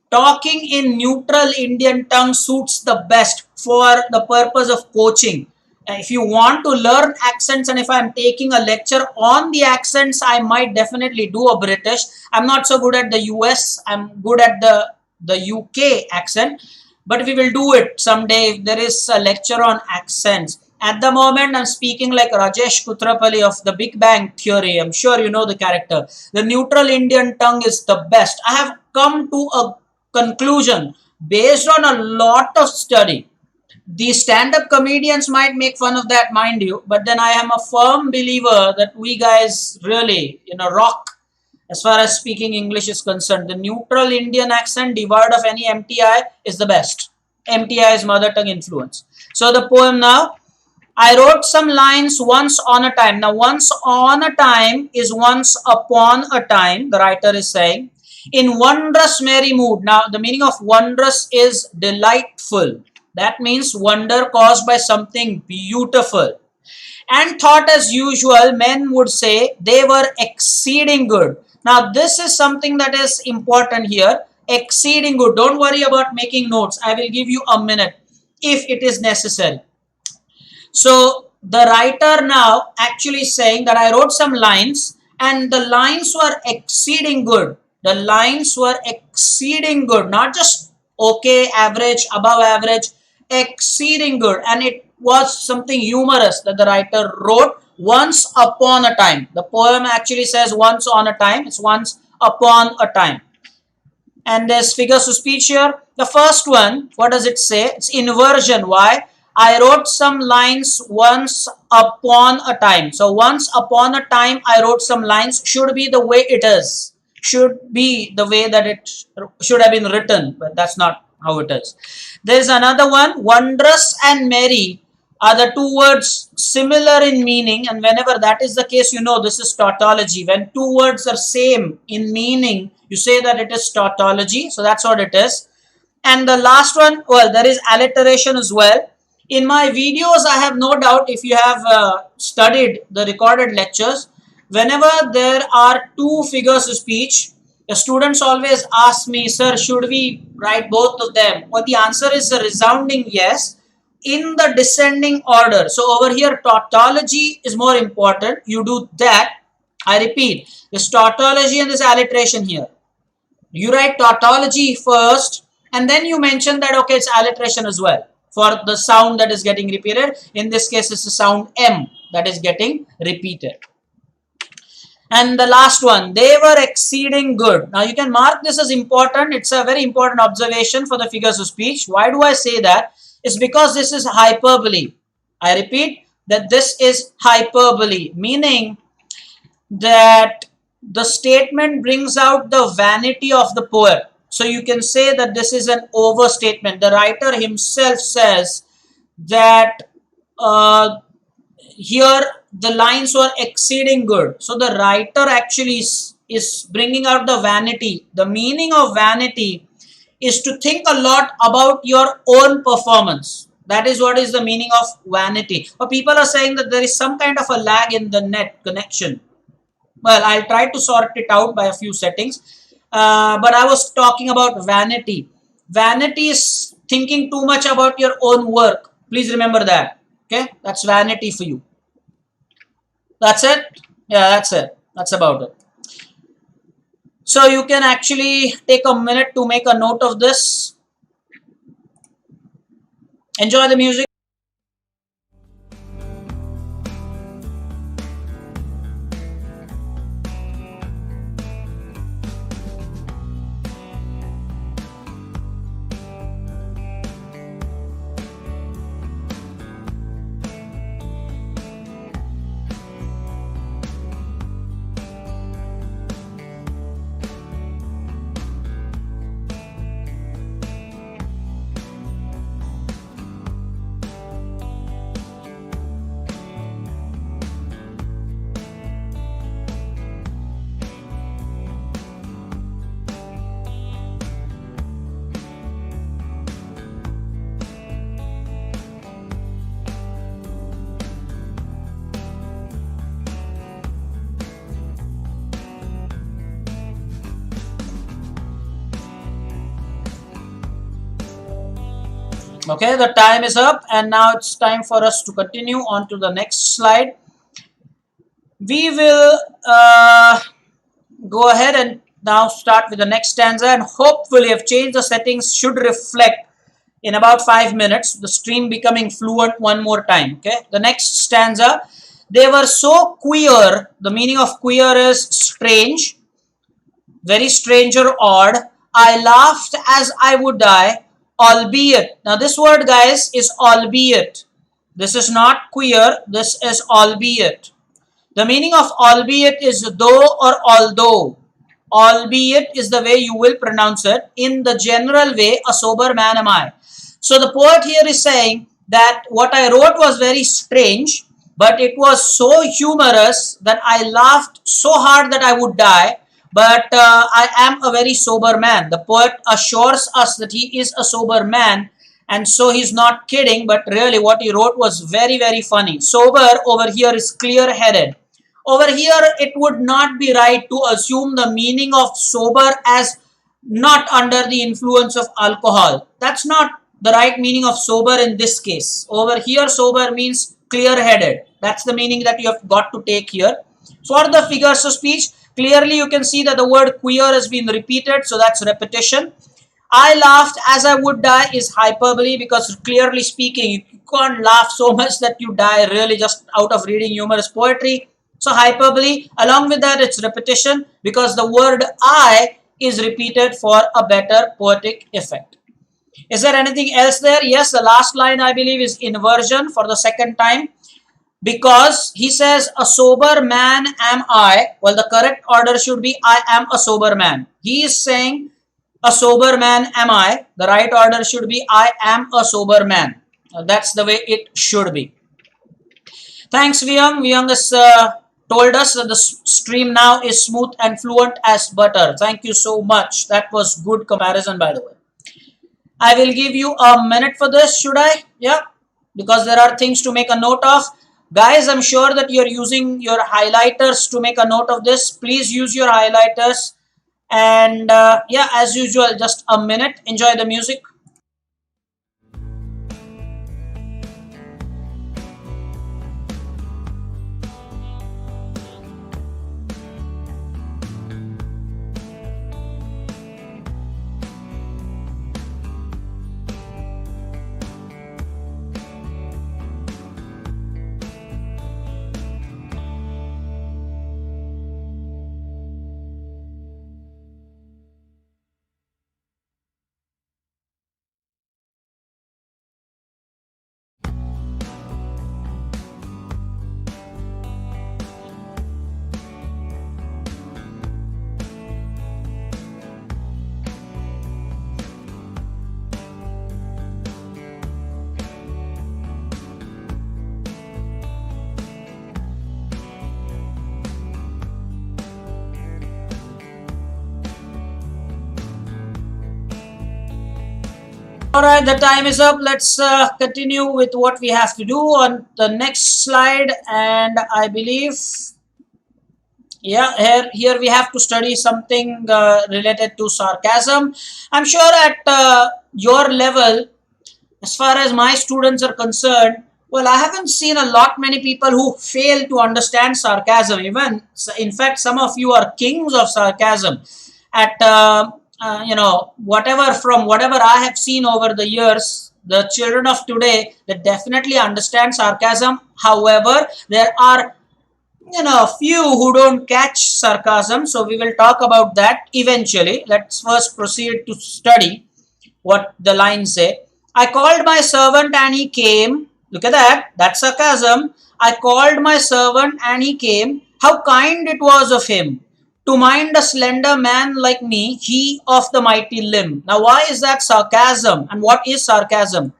talking in neutral Indian tongue suits the best for the purpose of coaching. If you want to learn accents, and if I'm taking a lecture on the accents, I might definitely do a British. I'm not so good at the US. I'm good at the UK accent. But we will do it someday if there is a lecture on accents. At the moment, I'm speaking like Rajesh Kutrapalli of the Big Bang Theory. I'm sure you know the character. The neutral Indian tongue is the best. I have come to a conclusion based on a lot of study. The stand-up comedians might make fun of that, mind you, but then I am a firm believer that we guys really, rock as far as speaking English is concerned. The neutral Indian accent devoid of any MTI is the best. MTI is mother tongue influence. So the poem now. I wrote some lines once on a time. Now, once on a time is once upon a time, the writer is saying. In wondrous merry mood. Now, the meaning of wondrous is delightful. That means wonder caused by something beautiful. And thought as usual, men would say they were exceeding good. Now, this is something that is important here. Exceeding good. Don't worry about making notes. I will give you a minute if it is necessary. So the writer now actually saying that I wrote some lines and the lines were exceeding good. The lines were exceeding good, not just okay, average, above average, exceeding good. And it was something humorous that the writer wrote once upon a time. The poem actually says once on a time. It's once upon a time. And there's figures of speech here. The first one, what does it say? It's inversion. Why? I wrote some lines once upon a time. So once upon a time, I wrote some lines should be the way it is. Should be the way that it should have been written. But that's not how it is. There's another one. Wondrous and merry are the two words similar in meaning. And whenever that is the case, you know this is tautology. When two words are same in meaning, you say that it is tautology. So that's what it is. And the last one, well, there is alliteration as well. In my videos, I have no doubt if you have studied the recorded lectures, whenever there are two figures of speech, the students always ask me, sir, should we write both of them? Well, the answer is a resounding yes, in the descending order. So over here, tautology is more important. You do that. I repeat, this tautology and this alliteration here. You write tautology first, and then you mention that, okay, it's alliteration as well for the sound that is getting repeated. In this case, it's the sound M that is getting repeated. And the last one, they were exceeding good. Now, you can mark this as important. It's a very important observation for the figures of speech. Why do I say that? It's because this is hyperbole. I repeat that this is hyperbole, meaning that the statement brings out the vanity of the poet. So you can say that this is an overstatement. The writer himself says that here the lines were exceeding good. So the writer actually is bringing out the vanity. The meaning of vanity is to think a lot about your own performance. That is what is the meaning of vanity. But people are saying that there is some kind of a lag in the net connection. Well, I'll try to sort it out by a few settings. But I was talking about vanity. Vanity is thinking too much about your own work. Please remember that. Okay, that's vanity for you. That's it. Yeah, that's it. That's about it. So you can actually take a minute to make a note of this. Enjoy the music. Okay, the time is up and now it's time for us to continue on to the next slide. We will go ahead and now start with the next stanza, and hopefully I've changed the settings, should reflect in about 5 minutes, the stream becoming fluent one more time. Okay, the next stanza, they were so queer. The meaning of queer is strange, very strange or odd. I laughed as I would die, albeit. Now this word, guys, is albeit. This is not queer, this is albeit. The meaning of albeit is though or although. Albeit is the way you will pronounce it. In the general way, a sober man am I. So the poet here is saying that what I wrote was very strange, but it was so humorous that I laughed so hard that I would die. But I am a very sober man. The poet assures us that he is a sober man, and so he's not kidding, but really what he wrote was very, very funny. Sober over here is clear headed. Over here, it would not be right to assume the meaning of sober as not under the influence of alcohol. That's not the right meaning of sober in this case. Over here, sober means clear-headed. That's the meaning that you have got to take here. So what are the figures of speech? Clearly, you can see that the word queer has been repeated, so that's repetition. I laughed as I would die is hyperbole, because clearly speaking, you can't laugh so much that you die really just out of reading humorous poetry. So hyperbole. Along with that, it's repetition, because the word I is repeated for a better poetic effect. Is there anything else there? Yes, the last line I believe is inversion for the second time, because he says a sober man am I. Well, the correct order should be I am a sober man. He is saying a sober man am I. The right order should be I am a sober man. That's the way it should be. Thanks, Vyang. Vyang has told us that the stream now is smooth and fluent as butter. Thank you so much. That was good comparison, by the way. I will give you a minute for this, should I? Yeah, because there are things to make a note of. Guys, I'm sure that you're using your highlighters to make a note of this. Please use your highlighters. And yeah, as usual, just a minute. Enjoy the music. Alright, the time is up. Let's continue with what we have to do on the next slide. And I believe, yeah, here we have to study something related to sarcasm. I'm sure at your level, as far as my students are concerned, well, I haven't seen a lot many people who fail to understand sarcasm. Even, in fact, some of you are kings of sarcasm. At whatever I have seen over the years, the children of today, they definitely understand sarcasm. However, there are few who don't catch sarcasm. So we will talk about that eventually. Let's first proceed to study what the lines say. I called my servant and he came. Look at that. That's sarcasm. I called my servant and he came. How kind it was of him to mind a slender man like me, he of the mighty limb. Now, why is that sarcasm? And what is sarcasm?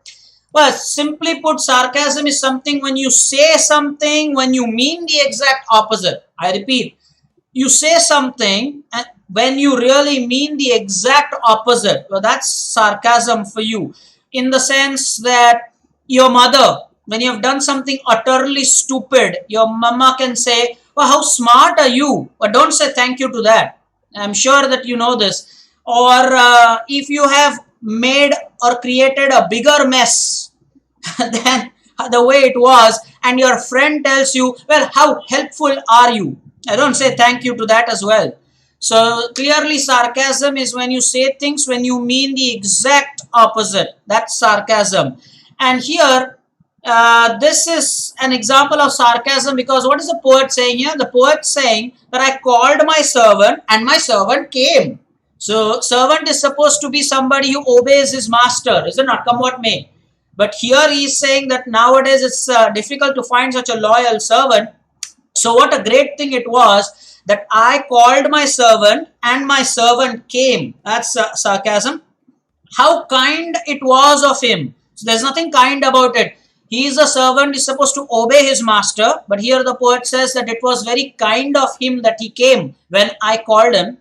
Well, simply put, sarcasm is something when you say something when you mean the exact opposite. I repeat, you say something when you really mean the exact opposite. Well, that's sarcasm for you. In the sense that your mother, when you have done something utterly stupid, your mama can say, well, how smart are you? But don't say thank you to that. I'm sure that you know this. Or if you have made or created a bigger mess than the way it was, and your friend tells you, well, how helpful are you? I don't say thank you to that as well. So clearly sarcasm is when you say things when you mean the exact opposite. That's sarcasm. And here, this is an example of sarcasm, because what is the poet saying here? The poet saying that I called my servant and my servant came. So servant is supposed to be somebody who obeys his master, is it not? Come what may. But here he is saying that nowadays it's difficult to find such a loyal servant. So what a great thing it was that I called my servant and my servant came. That's sarcasm. How kind it was of him. So there's nothing kind about it. He is a servant, is supposed to obey his master. But here the poet says that it was very kind of him that he came when I called him.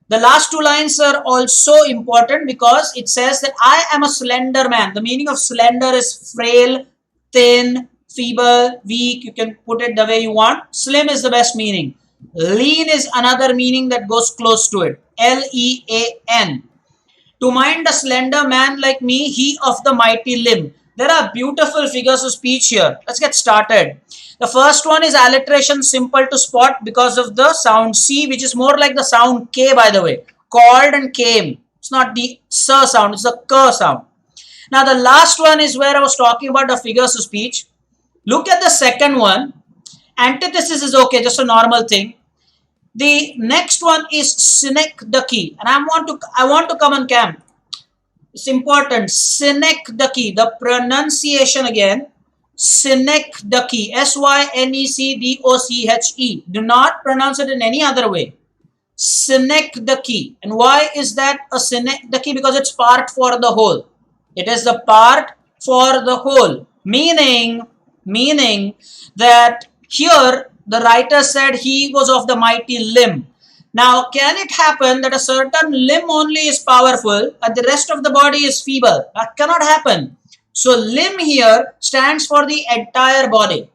The last two lines are also important because it says that I am a slender man. The meaning of slender is frail, thin, feeble, weak. You can put it the way you want. Slim is the best meaning. Lean is another meaning that goes close to it. Lean. To mind a slender man like me, he of the mighty limb. There are beautiful figures of speech here. Let's get started. The first one is alliteration, simple to spot because of the sound C, which is more like the sound K, by the way. Called and came. It's not the sir sound, it's the k sound. Now the last one is where I was talking about the figures of speech. Look at the second one. Antithesis is okay, just a normal thing. The next one is synecdoche, and I want to come on camp. It's important. Synecdoche, the pronunciation again. Synecdoche, Synecdoche. Do not pronounce it in any other way. Synecdoche. And why is that a synecdoche? Because it's part for the whole. It is the part for the whole. Meaning that here the writer said he was of the mighty limb. Now, can it happen that a certain limb only is powerful and the rest of the body is feeble? That cannot happen. So, limb here stands for the entire body.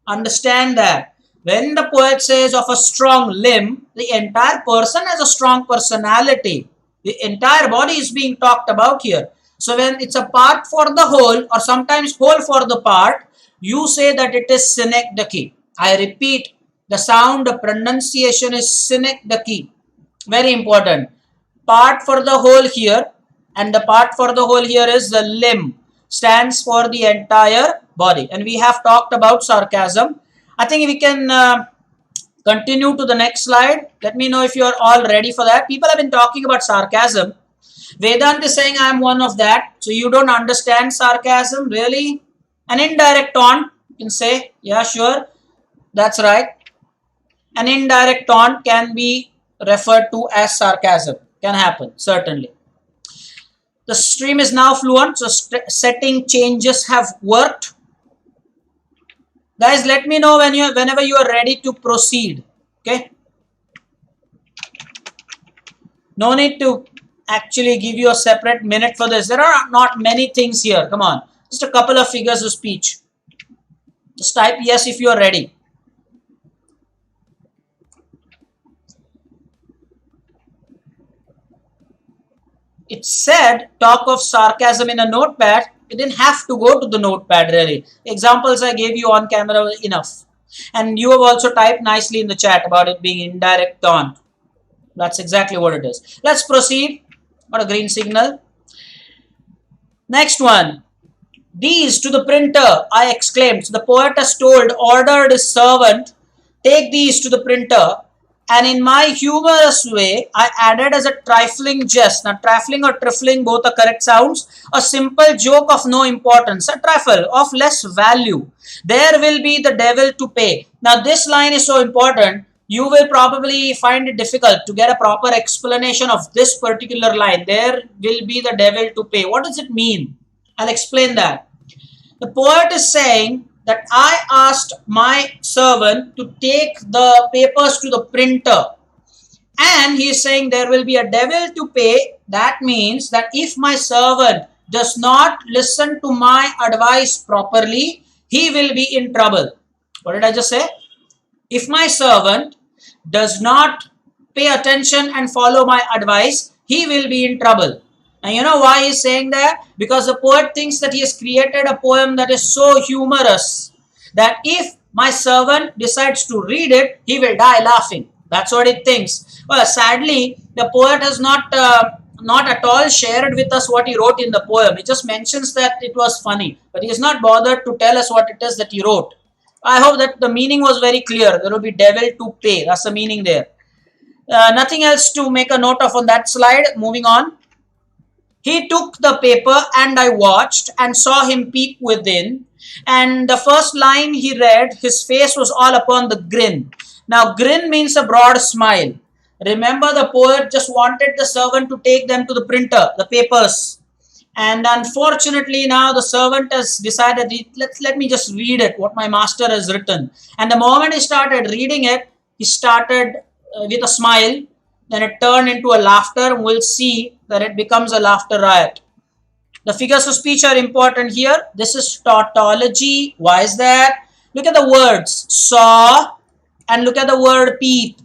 Understand that. When the poet says of a strong limb, the entire person has a strong personality. The entire body is being talked about here. So, when it's a part for the whole or sometimes whole for the part, you say that it is synecdoche. I repeat, the sound, the pronunciation is synecdoche. Very important. Part for the whole here, and the part for the whole here is the limb. Stands for the entire body. And we have talked about sarcasm. I think we can continue to the next slide. Let me know if you are all ready for that. People have been talking about sarcasm. Vedant is saying I am one of that. So you don't understand sarcasm, really? An indirect taunt, you can say, yeah, sure. That's right. An indirect taunt can be referred to as sarcasm. Can happen, certainly. The stream is now fluent, so setting changes have worked. Guys, let me know whenever you are ready to proceed. Okay. No need to actually give you a separate minute for this. There are not many things here. Come on. Just a couple of figures of speech. Just type yes if you are ready. It said talk of sarcasm in a notepad. It didn't have to go to the notepad really. Examples I gave you on camera were enough. And you have also typed nicely in the chat about it being indirect taunt. That's exactly what it is. Let's proceed. Got a green signal. Next one. These to the printer, I exclaimed. So the poet has ordered his servant, take these to the printer. And in my humorous way, I added as a trifling jest. Now, trifling or trifling, both are correct sounds. A simple joke of no importance. A trifle of less value. There will be the devil to pay. Now, this line is so important. You will probably find it difficult to get a proper explanation of this particular line. There will be the devil to pay. What does it mean? I'll explain that. The poet is saying that I asked my servant to take the papers to the printer, and he is saying there will be a devil to pay. That means that if my servant does not listen to my advice properly, he will be in trouble. What did I just say? If my servant does not pay attention and follow my advice, he will be in trouble. And you know why he's saying that? Because the poet thinks that he has created a poem that is so humorous that if my servant decides to read it, he will die laughing. That's what it thinks. Well, sadly, the poet has not at all shared with us what he wrote in the poem. He just mentions that it was funny, but he is not bothered to tell us what it is that he wrote. I hope that the meaning was very clear. There will be devil to pay. That's the meaning there. Nothing else to make a note of on that slide. Moving on. He took the paper and I watched and saw him peep within. And the first line he read, his face was all upon the grin. Now, grin means a broad smile. Remember, the poet just wanted the servant to take them to the printer, the papers. And unfortunately, now the servant has decided, let me just read it, what my master has written. And the moment he started reading it, he started with a smile, then it turned into a laughter. We'll see that it becomes a laughter riot. The figures of speech are important here. This is tautology. Why is that? Look at the words saw and look at the word peep.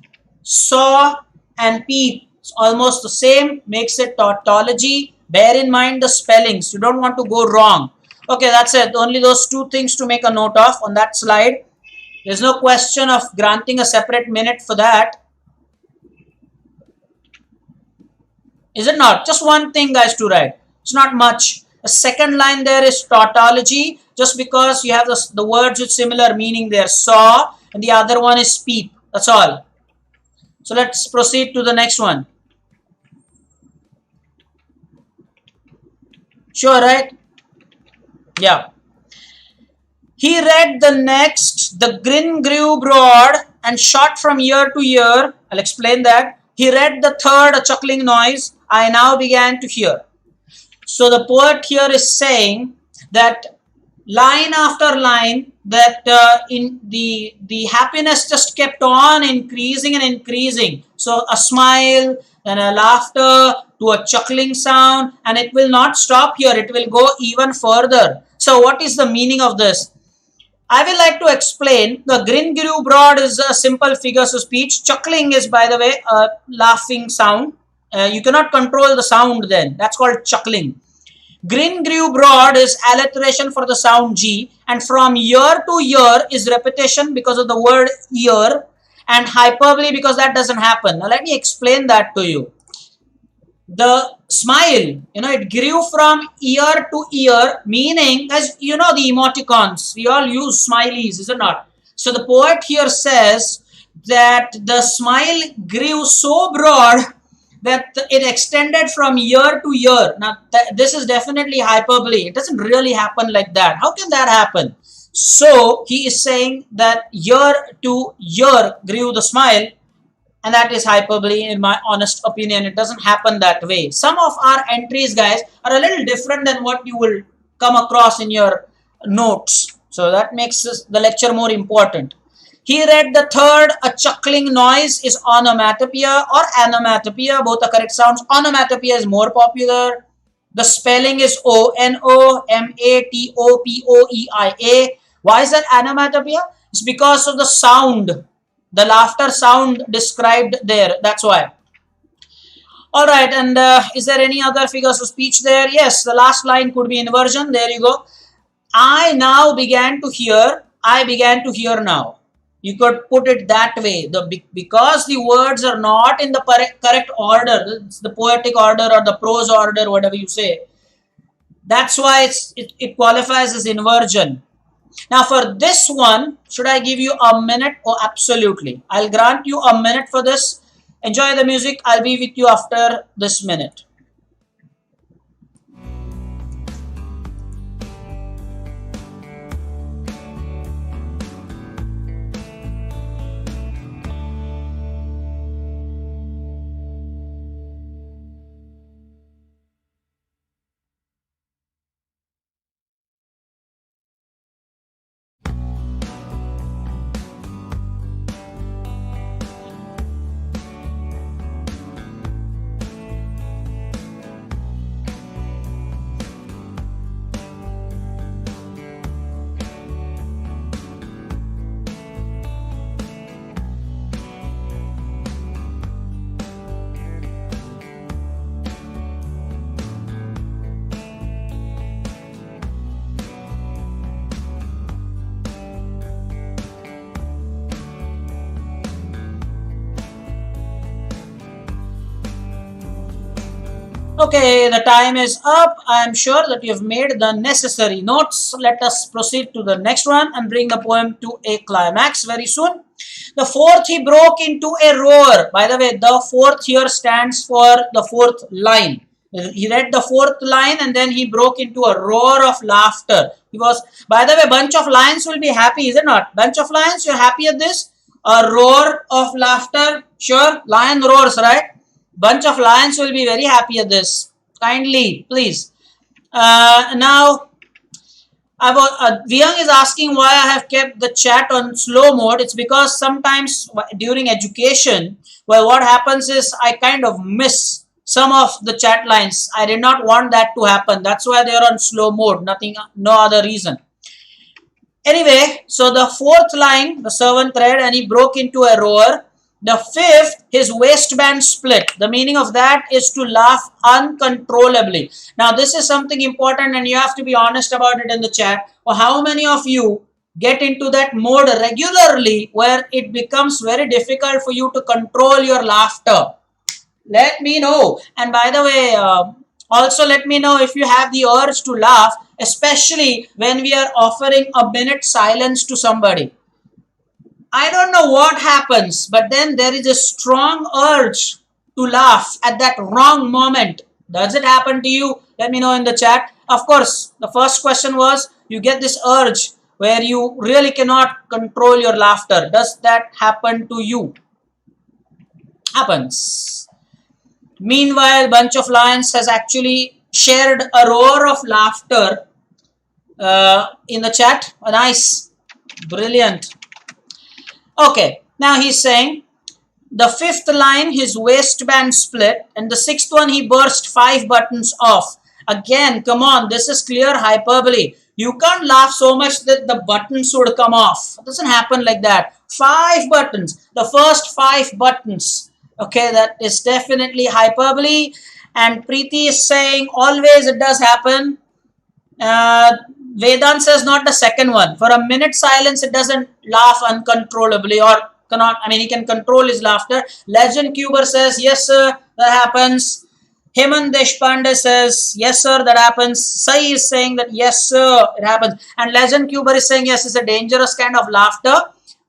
Saw and peep. It's almost the same, makes it tautology. Bear in mind the spellings. You don't want to go wrong. Okay, that's it. Only those two things to make a note of on that slide. There's no question of granting a separate minute for that. Is it not? Just one thing, guys, to write. It's not much. The second line there is tautology, just because you have the words with similar meaning there. Saw, and the other one is peep. That's all. So let's proceed to the next one. Sure, right? Yeah. He read the next. The grin grew broad and shot from year to year. I'll explain that. He read the third, a chuckling noise I now began to hear. So the poet here is saying that line after line, that in the happiness just kept on increasing and increasing. So a smile and a laughter to a chuckling sound, and it will not stop here. It will go even further. So what is the meaning of this? I will like to explain. The grin grew broad is a simple figures of speech. Chuckling is, by the way, a laughing sound. You cannot control the sound then. That's called chuckling. Grin grew broad is alliteration for the sound G, and from year to year is repetition because of the word year, and hyperbole because that doesn't happen. Now let me explain that to you. The smile, it grew from ear to ear, meaning, as you know, the emoticons, we all use smileys, is it not? So the poet here says that the smile grew so broad that it extended from year to year. Now, this is definitely hyperbole. It doesn't really happen like that. How can that happen? So he is saying that year to year grew the smile, and that is hyperbole in my honest opinion. It doesn't happen that way. Some of our entries, guys, are a little different than what you will come across in your notes. So that makes the lecture more important. He read the third, a chuckling noise is onomatopoeia or onomatopoeia, both are correct sounds. Onomatopoeia is more popular. The spelling is onomatopoeia. Why is that onomatopoeia? It's because of the sound, the laughter sound described there. That's why. All right, and is there any other figures of speech there? Yes, the last line could be inversion. There you go. I now began to hear. I began to hear now. You could put it that way. Because the words are not in the correct order, it's the poetic order or the prose order, whatever you say. That's why it qualifies as inversion. Now for this one, should I give you a minute? Oh, absolutely. I'll grant you a minute for this. Enjoy the music. I'll be with you after this minute. Okay, the time is up. I am sure that you have made the necessary notes. Let us proceed to the next one and bring the poem to a climax very soon. The fourth, he broke into a roar. By the way, the fourth here stands for the fourth line. He read the fourth line and then he broke into a roar of laughter. He was, by the way, bunch of lions will be happy, is it not? Bunch of lions, you're happy at this? A roar of laughter. Sure, lion roars, right? Bunch of lions will be very happy at this. Kindly, please. Now, Viyang is asking why I have kept the chat on slow mode. It's because sometimes during education, well, what happens is I kind of miss some of the chat lines. I did not want that to happen. That's why they're on slow mode. Nothing, no other reason. Anyway, so the fourth line, the servant thread, and he broke into a roar. The fifth, his waistband split. The meaning of that is to laugh uncontrollably. Now, this is something important, and you have to be honest about it in the chat. Or how many of you get into that mode regularly where it becomes very difficult for you to control your laughter? Let me know. And by the way, also let me know if you have the urge to laugh, especially when we are offering a minute silence to somebody. I don't know what happens, but then there is a strong urge to laugh at that wrong moment. Does it happen to you? Let me know in the chat. Of course, the first question was, you get this urge where you really cannot control your laughter. Does that happen to you? Happens. Meanwhile, Bunch of Lions has actually shared a roar of laughter in the chat. Nice. Brilliant. Okay, now he's saying the fifth line, his waistband split, and the sixth one, he burst 5 buttons off. Again, come on, this is clear hyperbole. You can't laugh so much that the buttons would come off. It doesn't happen like that. 5 buttons, the first 5 buttons. Okay, that is definitely hyperbole. And Preeti is saying always it does happen. Vedant says not the second one. For a minute silence, it doesn't laugh uncontrollably or cannot. I mean, he can control his laughter. Legend Cuber says, yes, sir, that happens. Hemant Deshpande says, yes, sir, that happens. Sai is saying that, yes, sir, it happens. And Legend Cuber is saying, yes, it's a dangerous kind of laughter.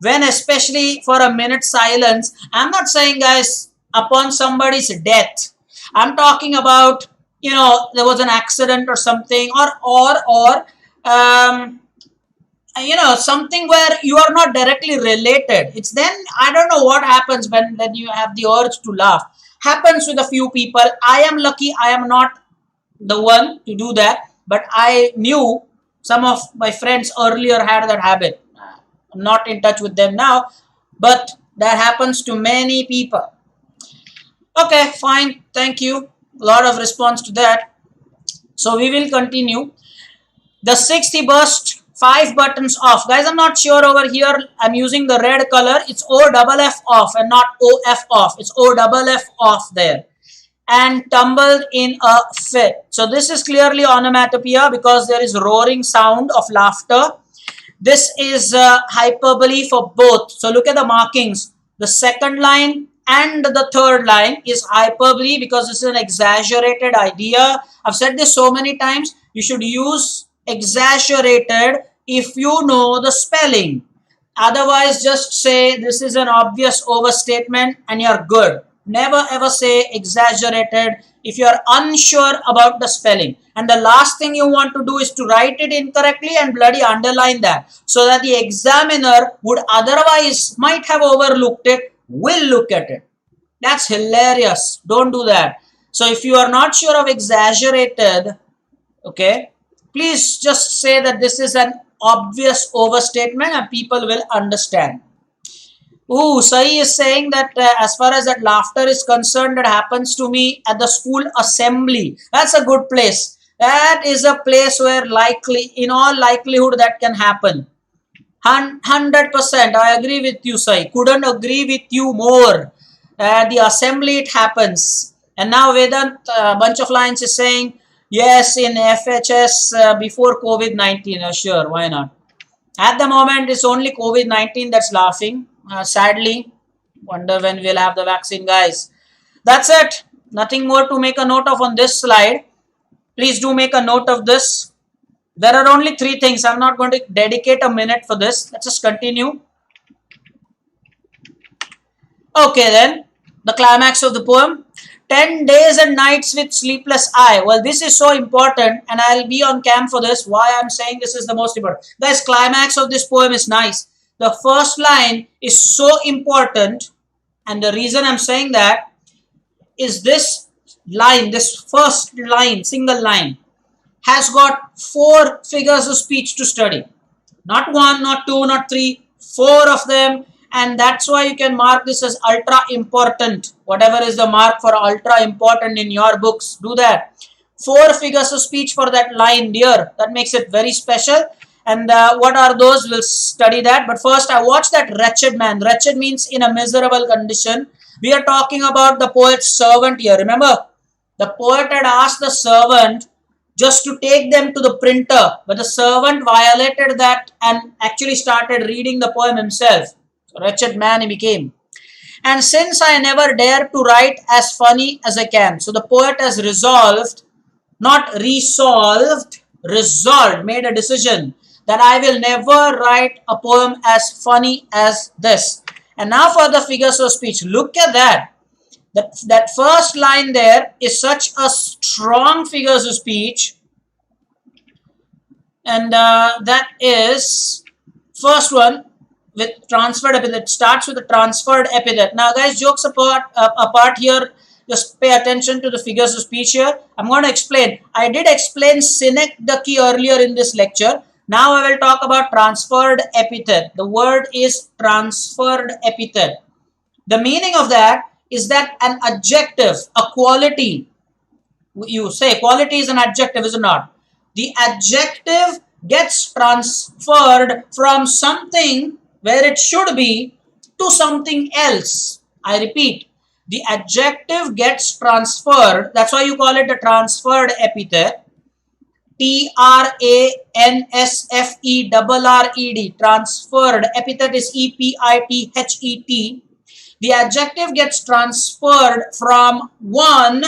When especially for a minute silence, I'm not saying, guys, upon somebody's death. I'm talking about, you know, there was an accident or something, or you know, something where you are not directly related. It's then, I don't know what happens when you have the urge to laugh. Happens with a few people. I am lucky I am not the one to do that, but I knew some of my friends earlier had that habit. I'm not in touch with them now, but that happens to many people. Okay, fine. Thank you. A lot of response to that. So we will continue. The sixth, he burst 5 buttons off. Guys, I'm not sure over here. I'm using the red color. It's O-double-F off and not O-F off. It's O-double-F off there. And tumbled in a fit. So this is clearly onomatopoeia because there is roaring sound of laughter. This is hyperbole for both. So look at the markings. The second line and the third line is hyperbole because it's an exaggerated idea. I've said this so many times. You should use exaggerated if you know the spelling. Otherwise, just say this is an obvious overstatement and you're good. Never ever say exaggerated if you're unsure about the spelling. And the last thing you want to do is to write it incorrectly and bloody underline that, so that the examiner would otherwise might have overlooked it, will look at it. That's hilarious. Don't do that. So if you are not sure of exaggerated, okay, please just say that this is an obvious overstatement and people will understand. Ooh, Sai is saying that as far as that laughter is concerned, that happens to me at the school assembly. That's a good place. That is a place where likely, in all likelihood, that can happen. 100%. I agree with you, Sai. Couldn't agree with you more. The assembly, it happens. And now Vedant, Bunch of Lions is saying, yes, in FHS before COVID-19. Sure, why not? At the moment, it's only COVID-19 that's laughing. Sadly, wonder when we'll have the vaccine, guys. That's it. Nothing more to make a note of on this slide. Please do make a note of this. There are only 3 things. I'm not going to dedicate a minute for this. Let's just continue. Okay, then. The climax of the poem. 10 days and nights with sleepless eye. Well, this is so important and I'll be on cam for this. Why I'm saying this is the most important. Guys, climax of this poem is nice. The first line is so important, and the reason I'm saying that is this line, this first line, single line. has got 4 figures of speech to study. Not 1, not 2, not 3, 4 of them. And that's why you can mark this as ultra important. Whatever is the mark for ultra important in your books, do that. 4 figures of speech for that line, dear. That makes it very special. And what are those? We'll study that. But first, I watched that wretched man. Wretched means in a miserable condition. We are talking about the poet's servant here. Remember, the poet had asked the servant just to take them to the printer. But the servant violated that and actually started reading the poem himself. So, wretched man he became. And since I never dare to write as funny as I can. So the poet has resolved, not resolved, resolved, made a decision that I will never write a poem as funny as this. And now for the figures of speech. Look at that. That first line there is such a strong figures of speech. And that is first one with transferred epithet. Starts with a transferred epithet. Now guys, jokes apart here. Just pay attention to the figures of speech here. I'm going to explain. I did explain synecdoche earlier in this lecture. Now I will talk about transferred epithet. The word is transferred epithet. The meaning of that is that an adjective, a quality, you say quality is an adjective, is it not? The adjective gets transferred from something where it should be to something else. I repeat, the adjective gets transferred. That's why you call it a transferred epithet. Transferred. Transferred. Epithet is epithet. The adjective gets transferred from one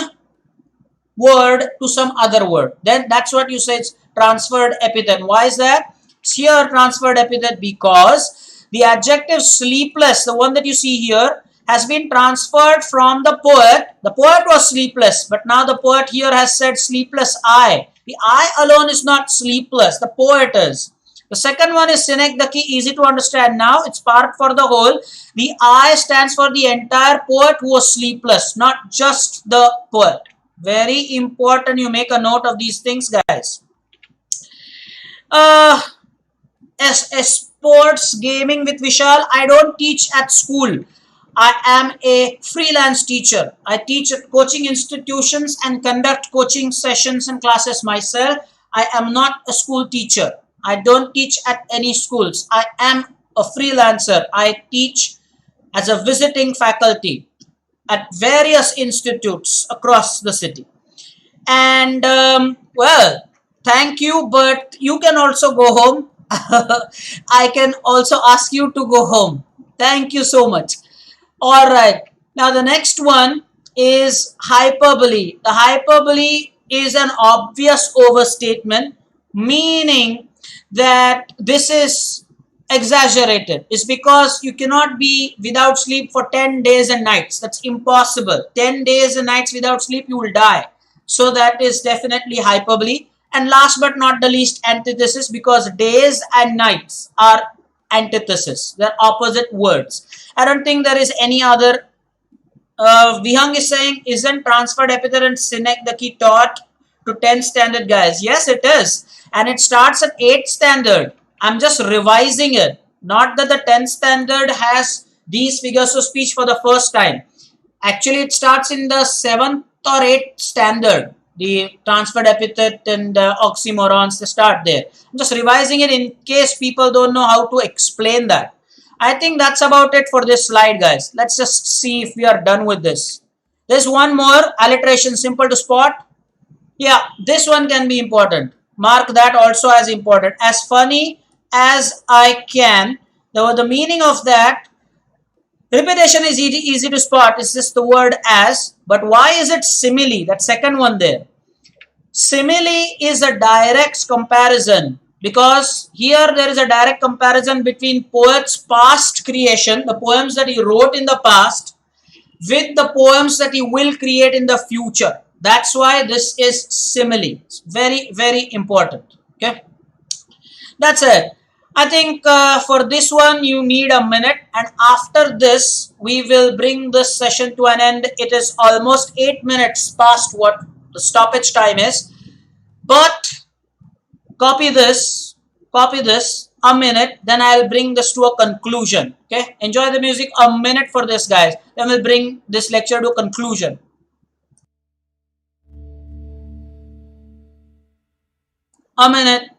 word to some other word. Then that's what you say, it's transferred epithet. Why is that? It's here transferred epithet because the adjective sleepless, the one that you see here, has been transferred from the poet. The poet was sleepless, but now the poet here has said sleepless I. The I alone is not sleepless, the poet is. The second one is synecdoche, easy to understand now. It's part for the whole. The I stands for the entire poet who was sleepless, not just the poet. Very important you make a note of these things, guys. Sports gaming with Vishal. I don't teach at school. I am a freelance teacher. I teach at coaching institutions and conduct coaching sessions and classes myself. I am not a school teacher. I don't teach at any schools. I am a freelancer. I teach as a visiting faculty at various institutes across the city. And well, thank you, but you can also go home. I can also ask you to go home. Thank you so much. All right. Now the next one is hyperbole. The hyperbole is an obvious overstatement, meaning that this is exaggerated. It's because you cannot be without sleep for 10 days and nights. That's impossible. 10 days and nights without sleep, you will die. So that is definitely hyperbole. And last but not the least, antithesis, because days and nights are antithesis. They're opposite words. I don't think there is any other. Vihang is saying, isn't transferred epithet and synecdoche taught to 10th standard guys? Yes, it is. And it starts at 8th standard. I'm just revising it. Not that the 10th standard has these figures of speech for the first time. Actually, it starts in the 7th or 8th standard. The transferred epithet and oxymorons, they start there. I'm just revising it in case people don't know how to explain that. I think that's about it for this slide, guys. Let's just see if we are done with this. There's one more, alliteration, simple to spot. Yeah, this one can be important. Mark that also as important. As funny as I can. The meaning of that, repetition is easy to spot. It's just the word as. But why is it simile? That second one there. Simile is a direct comparison. Because here there is a direct comparison between poet's past creation, the poems that he wrote in the past, with the poems that he will create in the future. That's why this is simile. It's very, very important. Okay. That's it. I think for this one you need a minute, and after this we will bring this session to an end. It is almost 8 minutes past what the stoppage time is. But copy this, copy this a minute, then I'll bring this to a conclusion. Okay, enjoy the music a minute for this, guys. Then we'll bring this lecture to a conclusion. A minute.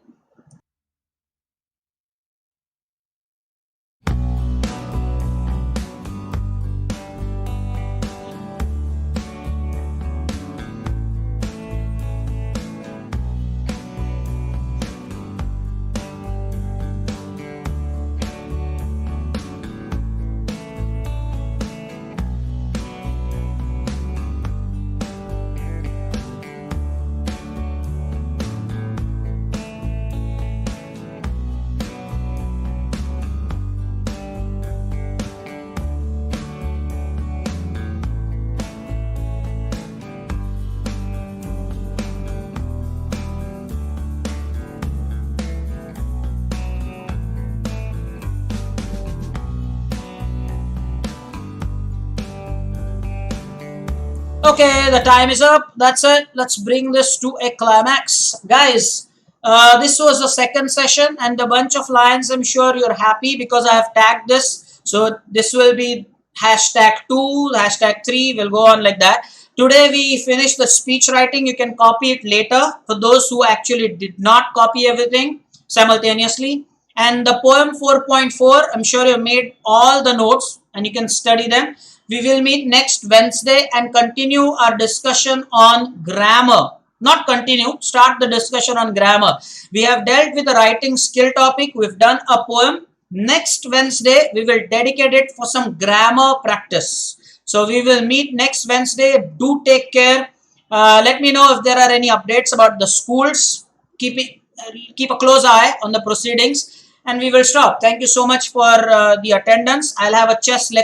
Okay, the time is up. That's it. Let's bring this to a climax. Guys, this was the second session and a bunch of lines. I'm sure you're happy because I have tagged this. So this will be #2, #3. We'll go on like that. Today we finished the speech writing. You can copy it later for those who actually did not copy everything simultaneously. And the poem 4.4, I'm sure you made all the notes and you can study them. We will meet next Wednesday and continue our discussion on grammar. Not continue, start the discussion on grammar. We have dealt with a writing skill topic. We've done a poem. Next Wednesday, we will dedicate it for some grammar practice. So we will meet next Wednesday. Do take care. Let me know if there are any updates about the schools. Keep a close eye on the proceedings and we will stop. Thank you so much for the attendance. I'll have a chess lecture